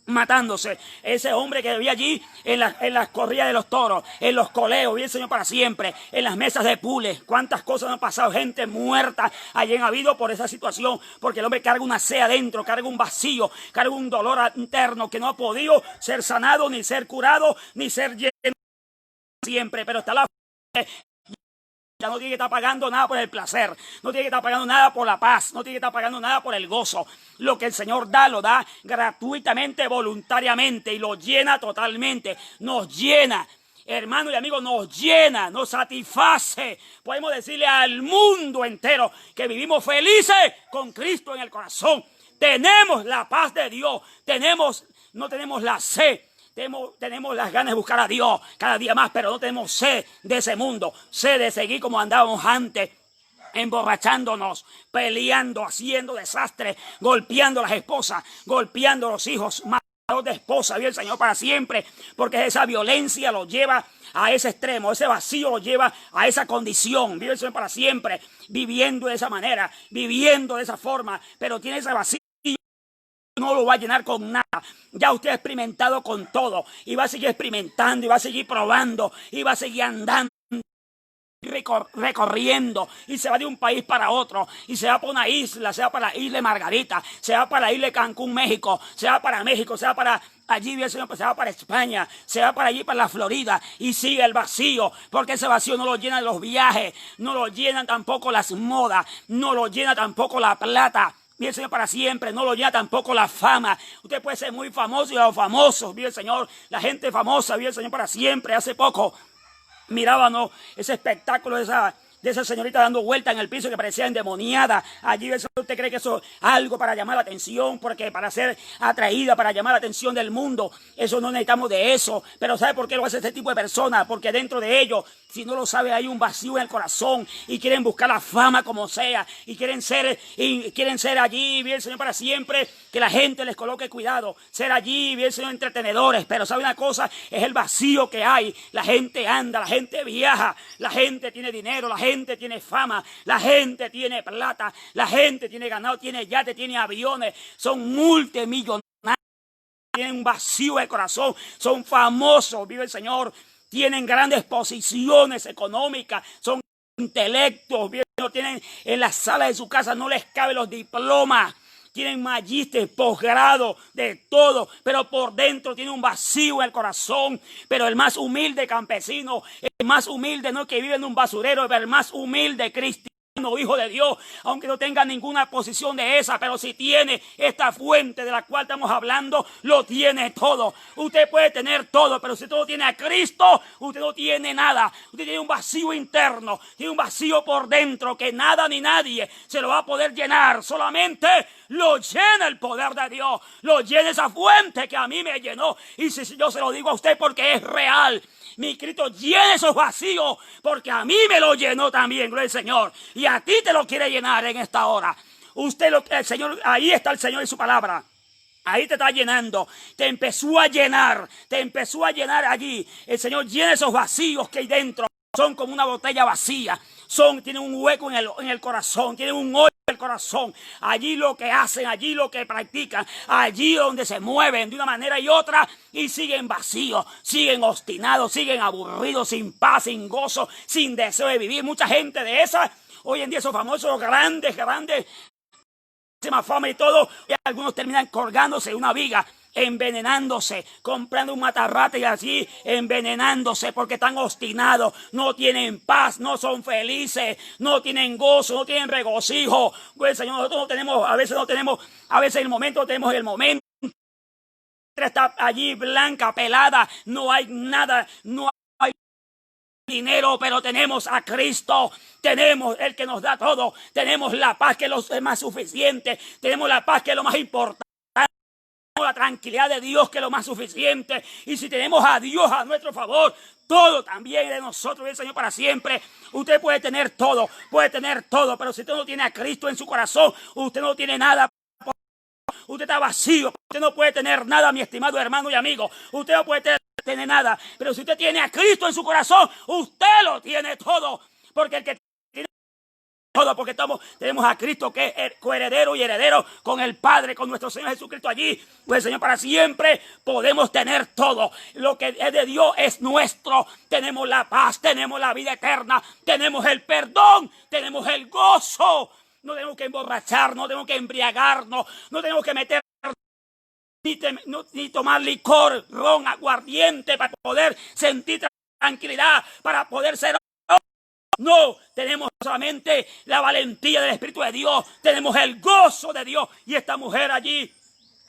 matándose. Ese hombre que vivía allí en las corridas de los toros, en los coleos, bien Señor para siempre, en las mesas de pules, cuántas cosas han pasado, gente muerta allí han habido por esa situación, porque el hombre carga una sed adentro, carga un vacío, carga un dolor interno que no ha podido ser sanado, ni ser curado, ni ser lleno siempre, pero está la ya no tiene que estar pagando nada por el placer, no tiene que estar pagando nada por la paz, no tiene que estar pagando nada por el gozo. Lo que el Señor da, lo da gratuitamente, voluntariamente y lo llena totalmente, nos llena. Hermano y amigo, nos llena, nos satisface. Podemos decirle al mundo entero que vivimos felices con Cristo en el corazón. Tenemos la paz de Dios, no tenemos la sed. Tenemos las ganas de buscar a Dios cada día más, pero no tenemos sed de ese mundo, sed de seguir como andábamos antes, emborrachándonos, peleando, haciendo desastres, golpeando a las esposas, golpeando a los hijos, matando de esposa, vive el Señor para siempre, porque esa violencia lo lleva a ese extremo, ese vacío lo lleva a esa condición, vive el Señor para siempre, viviendo de esa manera, viviendo de esa forma, pero tiene ese vacío no lo va a llenar con nada. Ya usted ha experimentado con todo y va a seguir experimentando y va a seguir probando y va a seguir andando, recorriendo, y se va de un país para otro y se va para una isla, se va para la isla de Margarita, se va para la isla de Cancún, México, se va para México, se va para allí, se va para España, se va para allí, para la Florida, y sigue el vacío, porque ese vacío no lo llenan los viajes, no lo llenan tampoco las modas, no lo llena tampoco la plata. Vive el Señor para siempre, no lo llena tampoco la fama. Usted puede ser muy famoso y a los famosos, vive el Señor, la gente famosa, vive el Señor para siempre. Hace poco mirábamos ese espectáculo de esa señorita dando vuelta en el piso que parecía endemoniada. Allí usted cree que eso es algo para llamar la atención, porque para ser atraída, para llamar la atención del mundo, eso no necesitamos de eso. Pero ¿sabe por qué lo hace este tipo de personas? Porque dentro de ellos, si no lo sabe, hay un vacío en el corazón y quieren buscar la fama como sea y quieren ser allí, bien el Señor para siempre, que la gente les coloque cuidado, ser allí, bien el Señor, entretenedores. Pero ¿sabe una cosa? Es el vacío que hay. La gente anda, la gente viaja, la gente tiene dinero, la gente tiene fama, la gente tiene plata, la gente tiene ganado, tiene yate, tiene aviones, son multimillonarios, tienen un vacío de corazón, son famosos, vive el Señor, tienen grandes posiciones económicas, son intelectos, tienen en la sala de su casa, no les caben los diplomas, tienen magíster, posgrado, de todo, pero por dentro tiene un vacío en el corazón. Pero el más humilde campesino, el más humilde, no que vive en un basurero, pero el más humilde cristiano, hijo de Dios, aunque no tenga ninguna posición de esa, pero si tiene esta fuente de la cual estamos hablando, lo tiene todo. Usted puede tener todo, pero si usted no tiene a Cristo, usted no tiene nada. Usted tiene un vacío interno, tiene un vacío por dentro que nada ni nadie se lo va a poder llenar. Solamente lo llena el poder de Dios, lo llena esa fuente que a mí me llenó. Y si yo se lo digo a usted porque es real, mi Cristo llena esos vacíos porque a mí me lo llenó también, gloria al Señor. Y a ti te lo quiere llenar en esta hora. El Señor, ahí está el Señor y su palabra. Ahí te está llenando, te empezó a llenar allí. El Señor llena esos vacíos que hay dentro. Son como una botella vacía. Tienen un hueco en el corazón, tienen un hoyo en el corazón. Allí lo que hacen, allí lo que practican, allí donde se mueven de una manera y otra y siguen vacíos, siguen obstinados, siguen aburridos, sin paz, sin gozo, sin deseo de vivir. Mucha gente de esa, hoy en día esos famosos grandes, máxima fama y todo, y algunos terminan colgándose de una viga, envenenándose, comprando un matarrate y así envenenándose porque están obstinados, no tienen paz, no son felices, no tienen gozo, no tienen regocijo. Pues Señor, nosotros a veces el momento tenemos el momento, está allí blanca, pelada, no hay nada, no hay dinero, pero tenemos a Cristo, tenemos el que nos da todo, tenemos la paz que es más suficiente, tenemos la paz que es lo más importante, la tranquilidad de Dios que es lo más suficiente. Y si tenemos a Dios a nuestro favor, todo también es de nosotros, el Señor para siempre. Usted puede tener todo, pero si usted no tiene a Cristo en su corazón, usted no tiene nada. Usted está vacío, usted no puede tener nada, mi estimado hermano y amigo. Usted no puede tener nada, pero si usted tiene a Cristo en su corazón, usted lo tiene todo, porque el que todo, porque tenemos a Cristo que es coheredero y heredero con el Padre, con nuestro Señor Jesucristo allí. Pues el Señor para siempre podemos tener todo. Lo que es de Dios es nuestro. Tenemos la paz, tenemos la vida eterna, tenemos el perdón, tenemos el gozo. No tenemos que emborracharnos, no tenemos que embriagarnos, no tenemos que meter ni tomar licor, ron, aguardiente para poder sentir tranquilidad, para poder ser. No, tenemos solamente la valentía del Espíritu de Dios, tenemos el gozo de Dios. Y esta mujer allí,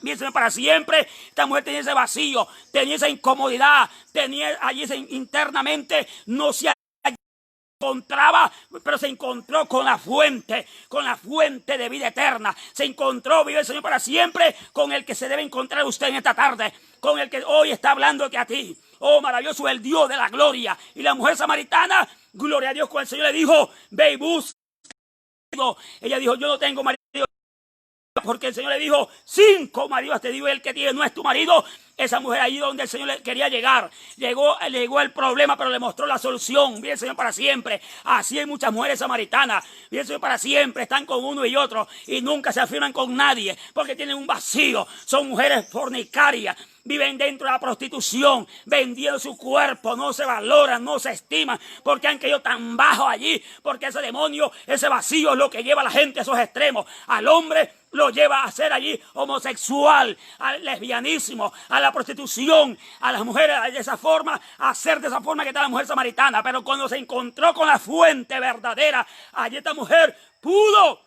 piensen para siempre, esta mujer tenía ese vacío, tenía esa incomodidad, tenía allí internamente, no se encontraba, pero se encontró con la fuente de vida eterna. Se encontró, vive el Señor para siempre, con el que se debe encontrar usted en esta tarde, con el que hoy está hablándote a ti. Oh, maravilloso el Dios de la gloria. Y la mujer samaritana, gloria a Dios, cuando el Señor le dijo, ve y busca. Ella dijo, yo no tengo marido. porque el Señor le dijo, 5 maridos te digo, el que tiene no es tu marido. Esa mujer ahí donde el Señor le quería llegar, llegó el problema, pero le mostró la solución. Vive el Señor para siempre. Así hay muchas mujeres samaritanas, vive el Señor para siempre, están con uno y otro y nunca se afirman con nadie porque tienen un vacío. Son mujeres fornicarias, viven dentro de la prostitución, vendiendo su cuerpo, no se valoran, no se estiman, porque han caído tan bajo allí, porque ese demonio, ese vacío es lo que lleva a la gente a esos extremos. Al hombre lo lleva a ser allí homosexual, al lesbianismo, a la prostitución, a las mujeres de esa forma, a ser de esa forma que está la mujer samaritana. Pero cuando se encontró con la fuente verdadera, allí esta mujer pudo,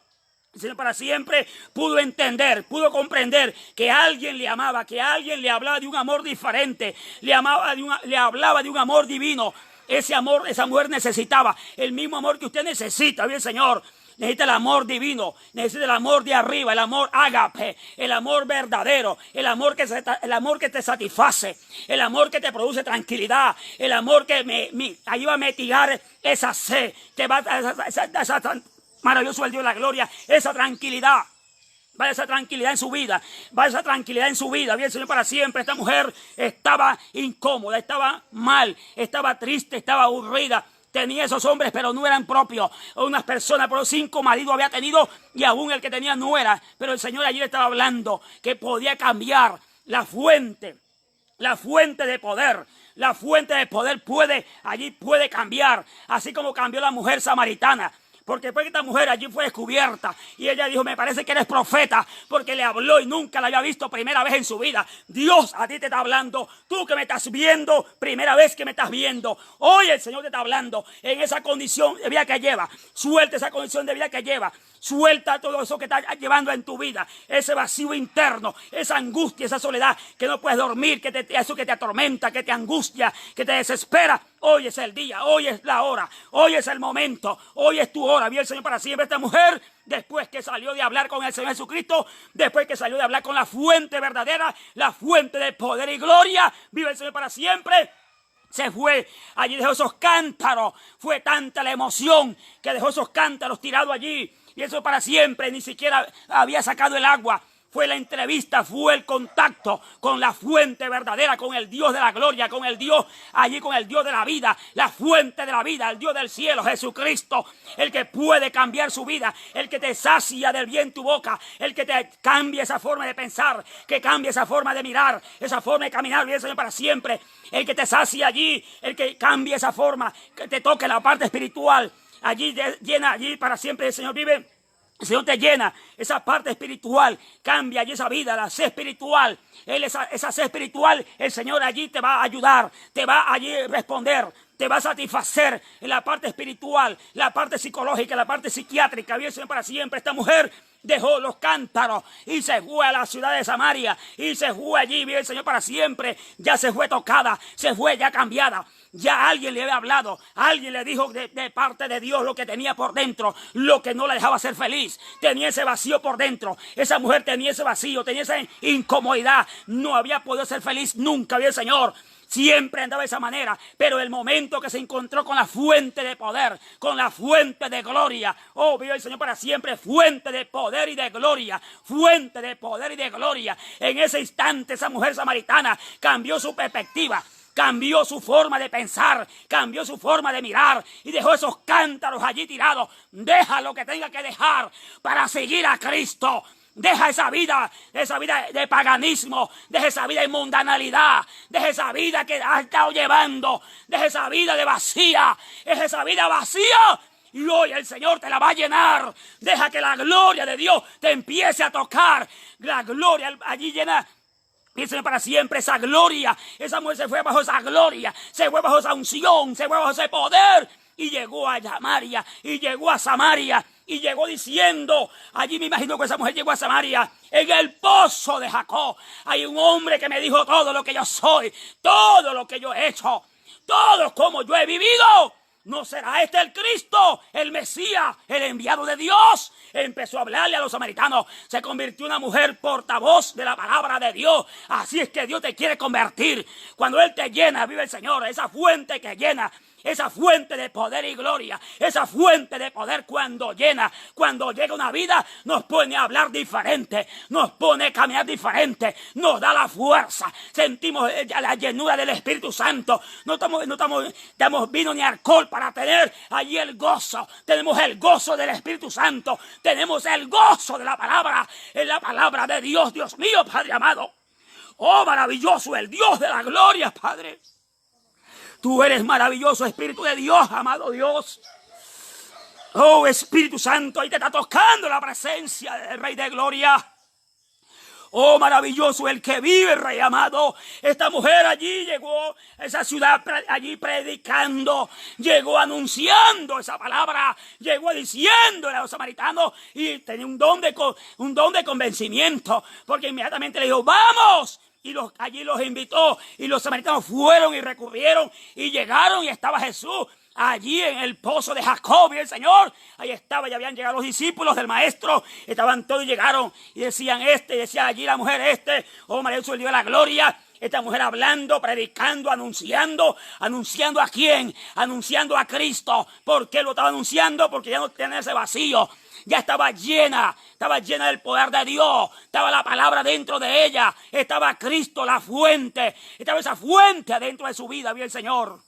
Señor, para siempre pudo entender, pudo comprender que alguien le amaba, que alguien le hablaba de un amor diferente, le hablaba de un amor divino. Ese amor, esa mujer necesitaba el mismo amor que usted necesita, bien Señor. Necesita el amor divino, necesita el amor de arriba, el amor ágape, el amor verdadero, el amor que te satisface, el amor que te produce tranquilidad, el amor que me ayuda a mitigar esa sed, que va esa maravilloso el Dios de la gloria, esa tranquilidad. Va esa tranquilidad en su vida, va esa tranquilidad en su vida, bien Señor, para siempre. Esta mujer estaba incómoda, estaba mal, estaba triste, estaba aburrida. Tenía esos hombres, pero no eran propios. Unas personas, pero 5 maridos había tenido y aún el que tenía no era. Pero el Señor allí le estaba hablando que podía cambiar la fuente de poder. La fuente de poder allí puede cambiar, así como cambió la mujer samaritana. Porque después que esta mujer allí fue descubierta y ella dijo, me parece que eres profeta, porque le habló y nunca la había visto primera vez en su vida. Dios a ti te está hablando, tú que me estás viendo, primera vez que me estás viendo. Hoy el Señor te está hablando en esa condición de vida que lleva. Suelta esa condición de vida que lleva. Suelta todo eso que estás llevando en tu vida, ese vacío interno, esa angustia, esa soledad, que no puedes dormir, eso que te atormenta, que te angustia, que te desespera. Hoy es el día, hoy es la hora, hoy es el momento, hoy es tu hora. Vive el Señor para siempre. Esta mujer, después que salió de hablar con el Señor Jesucristo, después que salió de hablar con la fuente verdadera, la fuente de poder y gloria, vive el Señor para siempre. Se fue, allí dejó esos cántaros, fue tanta la emoción que dejó esos cántaros tirados allí. Y eso para siempre, ni siquiera había sacado el agua. Fue la entrevista, fue el contacto con la fuente verdadera, con el Dios de la gloria, con el Dios allí, con el Dios de la vida, la fuente de la vida, el Dios del cielo, Jesucristo, el que puede cambiar su vida, el que te sacia del bien tu boca, el que te cambia esa forma de pensar, que cambie esa forma de mirar, esa forma de caminar, bien Señor, para siempre, el que te sacia allí, el que cambie esa forma, que te toque la parte espiritual, allí llena, allí para siempre el Señor vive. El Señor te llena esa parte espiritual, cambia allí esa vida, la sed espiritual. Esa sed espiritual, el Señor allí te va a ayudar, te va allí a responder, te va a satisfacer en la parte espiritual, la parte psicológica, la parte psiquiátrica. Bien, Señor, para siempre. Esta mujer dejó los cántaros y se fue a la ciudad de Samaria y se fue allí, bien, el Señor, para siempre. Ya se fue tocada, se fue ya cambiada. Ya alguien le había hablado, alguien le dijo de parte de Dios lo que tenía por dentro, lo que no la dejaba ser feliz. Tenía ese vacío por dentro. Esa mujer tenía ese vacío, tenía esa incomodidad. No había podido ser feliz nunca, bien, Señor. Siempre andaba de esa manera, pero el momento que se encontró con la fuente de poder, con la fuente de gloria, oh, vive el Señor para siempre, fuente de poder y de gloria, fuente de poder y de gloria. En ese instante esa mujer samaritana cambió su perspectiva, cambió su forma de pensar, cambió su forma de mirar y dejó esos cántaros allí tirados. Deja lo que tenga que dejar para seguir a Cristo. Deja esa vida de paganismo, deja esa vida de mundanalidad, deja esa vida que has estado llevando, deja esa vida de vacía, deja esa vida vacía. Y hoy el Señor te la va a llenar. Deja que la gloria de Dios te empiece a tocar. La gloria allí llena. Piensen para siempre esa gloria. Esa mujer se fue bajo esa gloria, se fue bajo esa unción, se fue bajo ese poder. Y llegó a Samaria, y llegó a Samaria, y llegó diciendo, allí me imagino que esa mujer llegó a Samaria, en el pozo de Jacob, hay un hombre que me dijo todo lo que yo soy, todo lo que yo he hecho, todo como yo he vivido. ¿No será este el Cristo, el Mesías, el enviado de Dios? Empezó a hablarle a los samaritanos. Se convirtió en una mujer portavoz de la palabra de Dios. Así es que Dios te quiere convertir. Cuando Él te llena, vive el Señor, esa fuente que llena. esa fuente de poder y gloria, esa fuente de poder cuando llena, cuando llega una vida, nos pone a hablar diferente, nos pone a caminar diferente, nos da la fuerza, sentimos la llenura del Espíritu Santo, no damos vino ni alcohol para tener allí el gozo, tenemos el gozo del Espíritu Santo, tenemos el gozo de la palabra, en la palabra de Dios, Dios mío, Padre amado. Oh, maravilloso, el Dios de la gloria, Padre. Tú eres maravilloso, Espíritu de Dios, amado Dios. Oh, Espíritu Santo, ahí te está tocando la presencia del Rey de Gloria. Oh, maravilloso el que vive, Rey amado. Esta mujer allí llegó a esa ciudad, allí predicando, llegó anunciando esa palabra, llegó diciendo a los samaritanos y tenía un don de convencimiento, porque inmediatamente le dijo, vamos. Y allí los invitó y los samaritanos fueron y recurrieron y llegaron y estaba Jesús allí en el pozo de Jacob y el Señor. Ahí estaba, ya habían llegado los discípulos del maestro, estaban todos y llegaron y decían decía allí la mujer oh maravilloso el Dios de la gloria. Esta mujer hablando, predicando, anunciando ¿a quién? Anunciando a Cristo. ¿Por qué lo estaba anunciando? Porque ya no tenía ese vacío. Ya estaba llena del poder de Dios, estaba la palabra dentro de ella, estaba Cristo, la fuente, estaba esa fuente adentro de su vida, vive el Señor.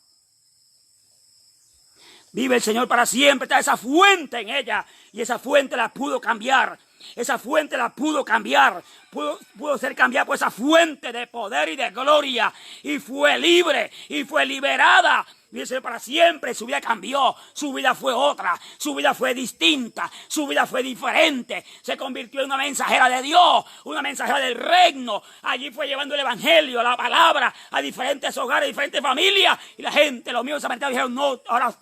Vive el Señor para siempre, está esa fuente en ella y esa fuente la pudo cambiar. Esa fuente la pudo cambiar, pudo ser cambiada por esa fuente de poder y de gloria y fue libre y fue liberada. Dice para siempre, su vida cambió, su vida fue otra, su vida fue distinta, su vida fue diferente, se convirtió en una mensajera de Dios, una mensajera del reino. Allí fue llevando el evangelio, la palabra a diferentes hogares, diferentes familias y la gente, los míos samaritanos dijeron, no, ahora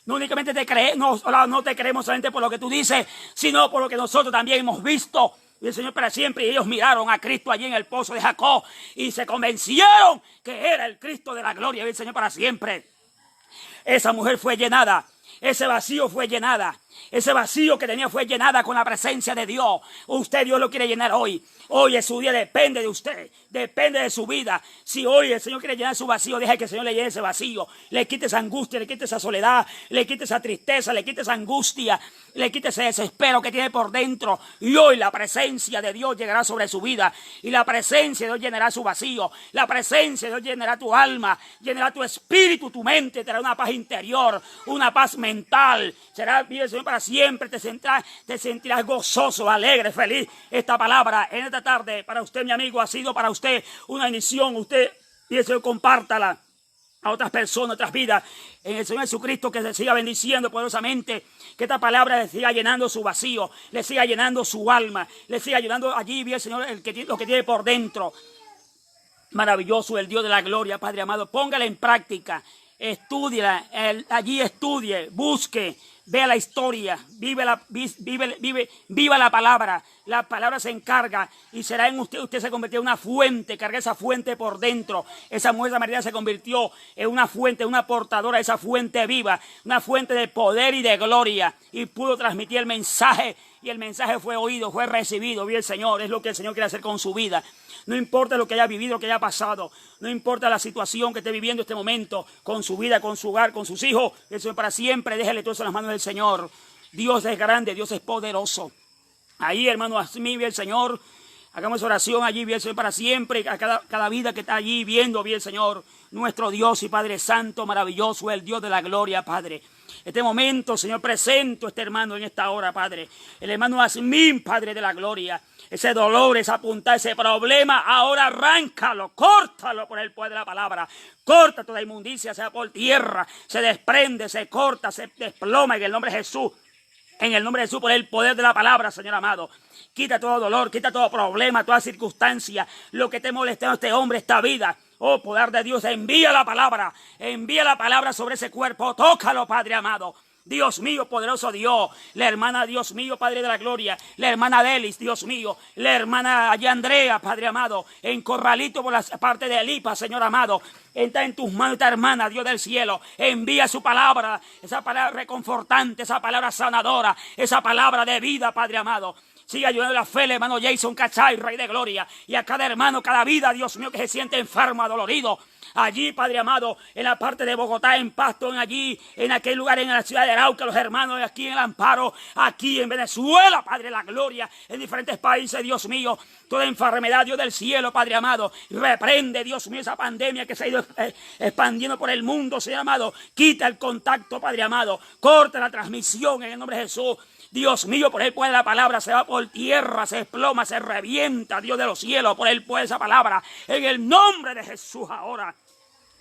no únicamente no te creemos solamente por lo que tú dices, sino por lo que nosotros también hemos visto. Y el Señor para siempre, y ellos miraron a Cristo allí en el pozo de Jacob y se convencieron que era el Cristo de la gloria, y el Señor para siempre. Esa mujer fue llenada, ese vacío fue llenada, ese vacío que tenía fue llenada con la presencia de Dios. Usted, Dios lo quiere llenar hoy. Hoy es su día, depende de usted, depende de su vida. Si hoy el Señor quiere llenar su vacío, deja que el Señor le llene ese vacío, le quite esa angustia, le quite esa soledad, le quite esa tristeza, le quite esa angustia, le quite ese desespero que tiene por dentro. Y hoy la presencia de Dios llegará sobre su vida y la presencia de Dios llenará su vacío, la presencia de Dios llenará tu alma, llenará tu espíritu, tu mente, te dará una paz interior, una paz mental. Será, vive el Señor para siempre, te sentirás gozoso, alegre, feliz. Esta palabra en esta tarde para usted, mi amigo, ha sido para usted una bendición. Usted, y el Señor, compártala a otras personas, otras vidas, en el Señor Jesucristo, que se siga bendiciendo poderosamente, que esta palabra le siga llenando su vacío, le siga llenando su alma, le siga llenando allí, bien, Señor, lo que tiene por dentro. Maravilloso el Dios de la gloria, Padre amado, póngala en práctica, estúdiela, allí estudie, busque, vea la historia, viva la palabra. La palabra se encarga y será en usted se convirtió en una fuente, carga esa fuente por dentro. Esa mujer samaritana se convirtió en una fuente, una portadora de esa fuente viva, una fuente de poder y de gloria, y pudo transmitir el mensaje, y el mensaje fue oído, fue recibido. Bien, el Señor, es lo que el Señor quiere hacer con su vida. No importa lo que haya vivido, lo que haya pasado, no importa la situación que esté viviendo en este momento, con su vida, con su hogar, con sus hijos, el Señor para siempre, déjale todo eso en las manos del Señor. Dios es grande, Dios es poderoso. Ahí, hermano, así el Señor, hagamos oración allí, bien, Señor, para siempre, a cada vida que está allí viendo, bien, Señor, nuestro Dios y Padre Santo, maravilloso, el Dios de la gloria, Padre. Este momento, Señor, presento a este hermano en esta hora, Padre. El hermano Asmín, Padre de la gloria. Ese dolor, esa punta, ese problema, ahora arráncalo, córtalo por el poder de la palabra. Corta toda inmundicia, sea por tierra, se desprende, se corta, se desploma en el nombre de Jesús. En el nombre de Jesús, por el poder de la palabra, Señor amado. Quita todo dolor, quita todo problema, toda circunstancia, lo que te moleste a este hombre, esta vida. Oh, poder de Dios, envía la palabra sobre ese cuerpo, tócalo, Padre amado. Dios mío, poderoso Dios, la hermana, Dios mío, Padre de la gloria, la hermana Delis, Dios mío, la hermana allá Andrea, Padre amado, en Corralito por la parte de Elipa, Señor amado, está en tus manos esta hermana, Dios del cielo, envía su palabra, esa palabra reconfortante, esa palabra sanadora, esa palabra de vida, Padre amado. Sigue ayudando la fe, el hermano Jason Cachay, Rey de Gloria, y a cada hermano, cada vida, Dios mío, que se siente enfermo, adolorido. Allí, Padre amado, en la parte de Bogotá, en Pasto, allí, en aquel lugar, en la ciudad de Arauca, los hermanos, aquí en el Amparo, aquí en Venezuela, Padre, la gloria, en diferentes países, Dios mío, toda enfermedad, Dios del cielo, Padre amado, reprende, Dios mío, esa pandemia que se ha ido expandiendo por el mundo, Señor amado, quita el contacto, Padre amado, corta la transmisión en el nombre de Jesús. Dios mío, por el poder de la palabra se va por tierra, se desploma, se revienta, Dios de los cielos, por el poder de esa palabra, en el nombre de Jesús ahora.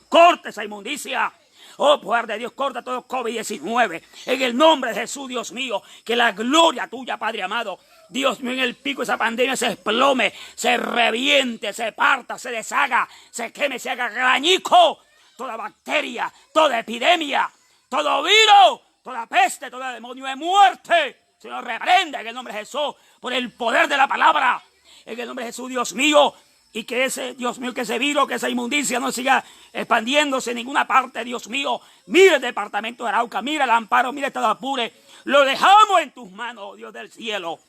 Corta esa inmundicia. Oh, poder de Dios, corta todo COVID-19. En el nombre de Jesús, Dios mío, que la gloria tuya, Padre amado, Dios mío, en el pico de esa pandemia se desplome, se reviente, se parta, se deshaga, se queme, se haga grañico. Toda bacteria, toda epidemia, todo virus, toda peste, todo demonio de muerte, se nos reprenda en el nombre de Jesús, por el poder de la palabra. En el nombre de Jesús, Dios mío, y que ese, Dios mío, que ese virus, que esa inmundicia no siga expandiéndose en ninguna parte, Dios mío. Mira el departamento de Arauca, mira el Amparo, mira el estado de Apure. Lo dejamos en tus manos, Dios del cielo.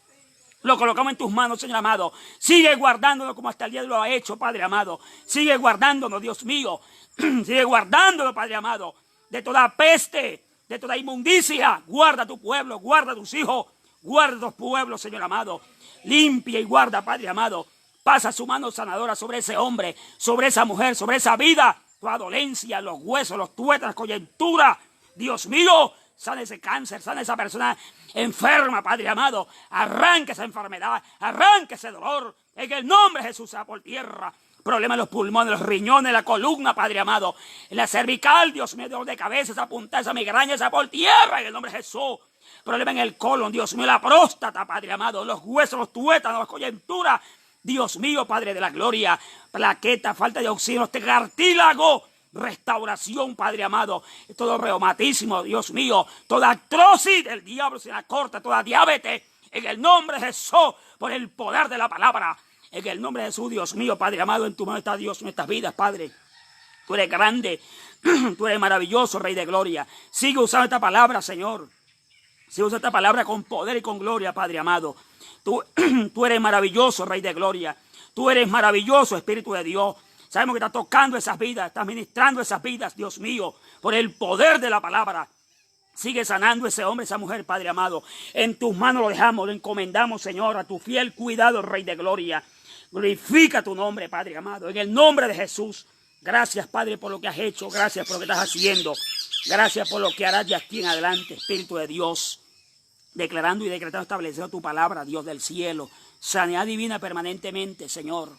Lo colocamos en tus manos, Señor amado. Sigue guardándonos como hasta el día lo ha hecho, Padre amado. Sigue guardándonos, Dios mío. Sigue guardándonos, Padre amado, de toda peste, de toda inmundicia. Guarda a tu pueblo, guarda a tus hijos, guarda a tus pueblos, Señor amado. Limpia y guarda, Padre amado. Pasa su mano sanadora sobre ese hombre, sobre esa mujer, sobre esa vida. Toda dolencia, los huesos, los tuétanos, coyuntura. Dios mío, sana ese cáncer, sana esa persona enferma, Padre amado. Arranca esa enfermedad, arranca ese dolor. En el nombre de Jesús, sea por tierra. Problemas en los pulmones, los riñones, la columna, Padre amado. En la cervical, Dios mío, dolor de cabeza, esa punta, esa migraña, esa por tierra. En el nombre de Jesús. Problema en el colon, Dios mío, la próstata, Padre amado. Los huesos, los tuétanos, las coyunturas. Dios mío, Padre de la gloria, plaqueta, falta de oxígeno, este cartílago, restauración, Padre amado, todo reumatismo, Dios mío, toda artrosis del diablo se la corta, toda diabetes, en el nombre de Jesús, por el poder de la palabra, en el nombre de Jesús, Dios mío, Padre amado, en tu mano está Dios, nuestras vidas, Padre. Tú eres grande, tú eres maravilloso, Rey de gloria. Sigue usando esta palabra, Señor. Sigue usando esta palabra con poder y con gloria, Padre amado. Tú eres maravilloso, Rey de gloria. Tú eres maravilloso, Espíritu de Dios. Sabemos que estás tocando esas vidas, estás ministrando esas vidas, Dios mío, por el poder de la palabra. Sigue sanando ese hombre, esa mujer, Padre amado. En tus manos lo dejamos, lo encomendamos, Señor, a tu fiel cuidado, Rey de gloria. Glorifica tu nombre, Padre amado, en el nombre de Jesús. Gracias, Padre, por lo que has hecho. Gracias por lo que estás haciendo. Gracias por lo que harás de aquí en adelante, Espíritu de Dios. Declarando y decretando, estableciendo tu palabra, Dios del cielo. Sanidad divina permanentemente, Señor.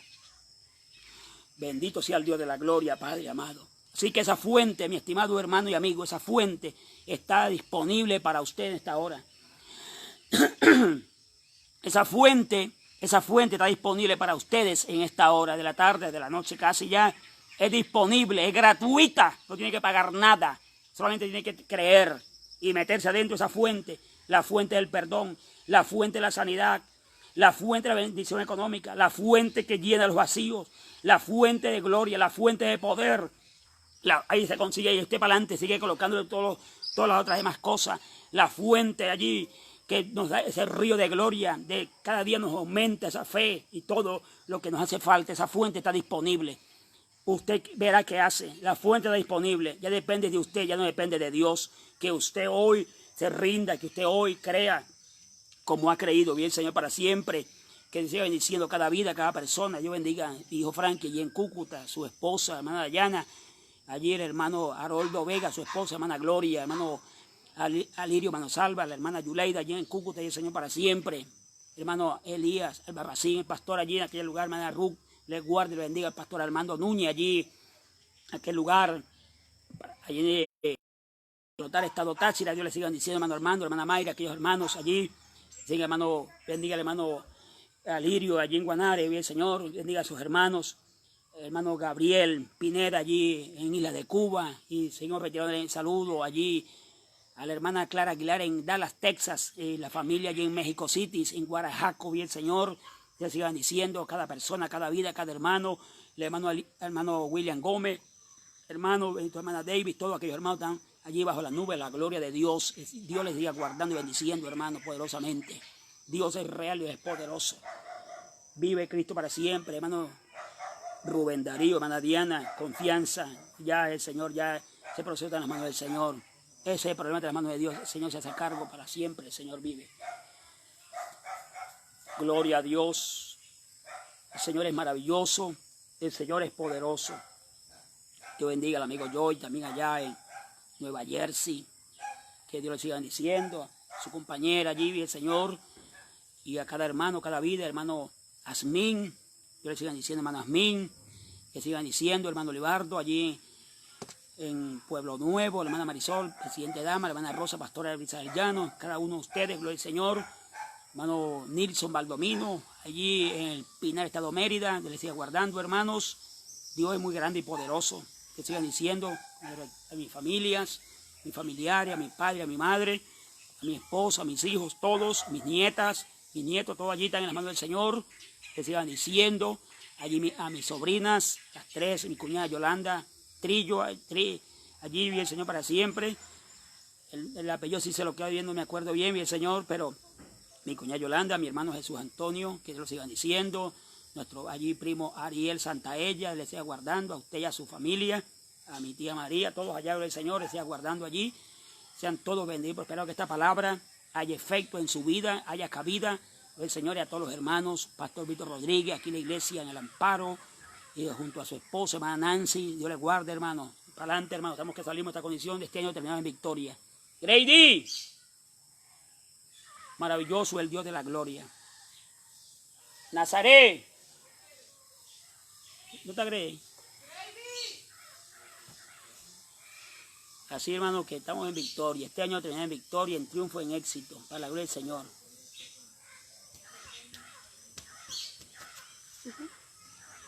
Bendito sea el Dios de la gloria, Padre amado. Así que esa fuente, mi estimado hermano y amigo, esa fuente está disponible para usted en esta hora. Esa fuente está disponible para ustedes en esta hora de la tarde, de la noche casi ya. Es disponible, es gratuita, no tiene que pagar nada. Solamente tiene que creer y meterse adentro de esa fuente. La fuente del perdón, la fuente de la sanidad, la fuente de la bendición económica, la fuente que llena los vacíos, la fuente de gloria, la fuente de poder. Ahí se consigue y usted para adelante sigue colocándole todas las otras demás cosas. La fuente allí que nos da ese río de gloria, de cada día nos aumenta esa fe y todo lo que nos hace falta. Esa fuente está disponible. Usted verá qué hace. La fuente está disponible. Ya depende de usted, ya no depende de Dios. Que usted hoy se rinda, que usted hoy crea como ha creído, bien Señor, para siempre. Que siga bendiciendo cada vida, cada persona. Dios bendiga a mi hijo Frankie allí en Cúcuta, su esposa, hermana Dayana. Allí el hermano Haroldo Vega, su esposa, hermana Gloria, hermano Alirio, hermano Salva, la hermana Yuleida allí en Cúcuta, y el Señor para siempre. Hermano Elías, el Barbacín, el pastor allí en aquel lugar, hermana Ruth, le guarde y le bendiga al pastor Armando Núñez allí, en aquel lugar, allí estado Táchira, Dios le siga diciendo, hermano Armando, hermana Mayra, aquellos hermanos allí, siga, hermano, bendiga al hermano Alirio allí en Guanare, bien Señor, bendiga a sus hermanos, hermano Gabriel Pineda allí en Isla de Cuba, y Señor, retirado el saludo allí a la hermana Clara Aguilar en Dallas, Texas, y la familia allí en México City, en Guarajaco, bien Señor, Dios siga diciendo cada persona, cada vida, cada hermano, el hermano William Gómez, hermano, tu hermana Davis, todos aquellos hermanos están allí bajo la nube, la gloria de Dios. Dios les siga guardando y bendiciendo, hermano, poderosamente. Dios es real y es poderoso. Vive Cristo para siempre, hermano Rubén Darío, hermana Diana, confianza. Ya el Señor, ya ese proceso está en las manos del Señor. Ese problema está en las manos de Dios. El Señor se hace cargo para siempre. El Señor vive. Gloria a Dios. El Señor es maravilloso. El Señor es poderoso. Dios bendiga al amigo Joy, también allá en Nueva Jersey. Que Dios le siga diciendo. A su compañera allí, el Señor. Y a cada hermano, cada vida, hermano Asmín. Dios le siga diciendo, hermano Asmín. Que sigan diciendo, hermano Libardo, allí en Pueblo Nuevo, la hermana Marisol, presidente Dama, la hermana Rosa, pastora de Brisa del Llano, cada uno de ustedes, gloria al Señor. Hermano Nilson Baldomino, allí en el Pinar, Estado Mérida, que le siga guardando, hermanos. Dios es muy grande y poderoso. Que sigan diciendo a mis familias, a mis familiares, a mi padre, a mi madre, a mi esposa, a mis hijos, todos, mis nietas, mis nietos, todos allí están en las manos del Señor. Que sigan diciendo allí a mis sobrinas, las tres, mi cuñada Yolanda Trillo, allí vive el Señor para siempre. El apellido sí se lo queda viendo, me acuerdo bien, el Señor, pero mi cuñada Yolanda, mi hermano Jesús Antonio, que lo sigan diciendo, nuestro allí primo Ariel Santaella, le siga guardando a usted y a su familia, a mi tía María, todos allá del Señor, le siga guardando allí, sean todos benditos. Espero que esta palabra haya efecto en su vida, haya cabida el Señor y a todos los hermanos, Pastor Víctor Rodríguez, aquí en la iglesia, en el Amparo, y junto a su esposa, hermana Nancy. Dios les guarde, hermano. Para adelante, hermano. Sabemos que salimos de esta condición de este año terminado en victoria. Grady, maravilloso el Dios de la gloria. Nazaret, ¿no te agregues? Así, hermano, que estamos en victoria. Este año terminado en victoria, en triunfo, en éxito, para la gloria del Señor.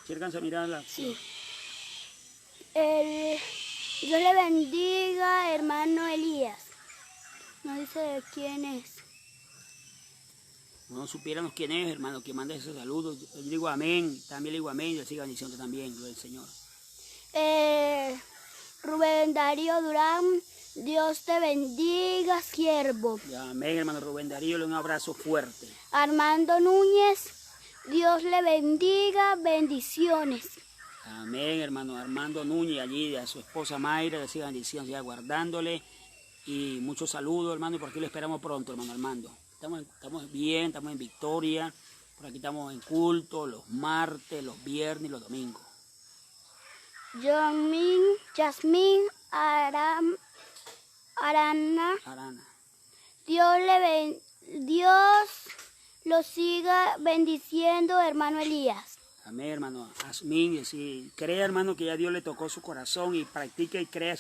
¿Sí alcanza a mirarla? Sí. Dios le bendiga, hermano Elías. No dice de quién es. No supiéramos quién es, hermano, que manda esos saludos. Yo digo amén, también le digo amén, y le siga diciendo también, gloria al Señor. Rubén Darío Durán, Dios te bendiga, siervo. Amén, hermano Rubén Darío, un abrazo fuerte. Armando Núñez, Dios le bendiga, bendiciones. Amén, hermano Armando Núñez, allí a su esposa Mayra, le sigan diciendo, siga guardándole. Y muchos saludos, hermano, y por aquí lo esperamos pronto, hermano Armando. Estamos bien, estamos en victoria. Por aquí estamos en culto, los martes, los viernes y los domingos. Yasmín Arana. Dios lo siga bendiciendo, hermano Elías. Amén, hermano Asmín. Si cree, hermano, que ya Dios le tocó su corazón y practique y crea.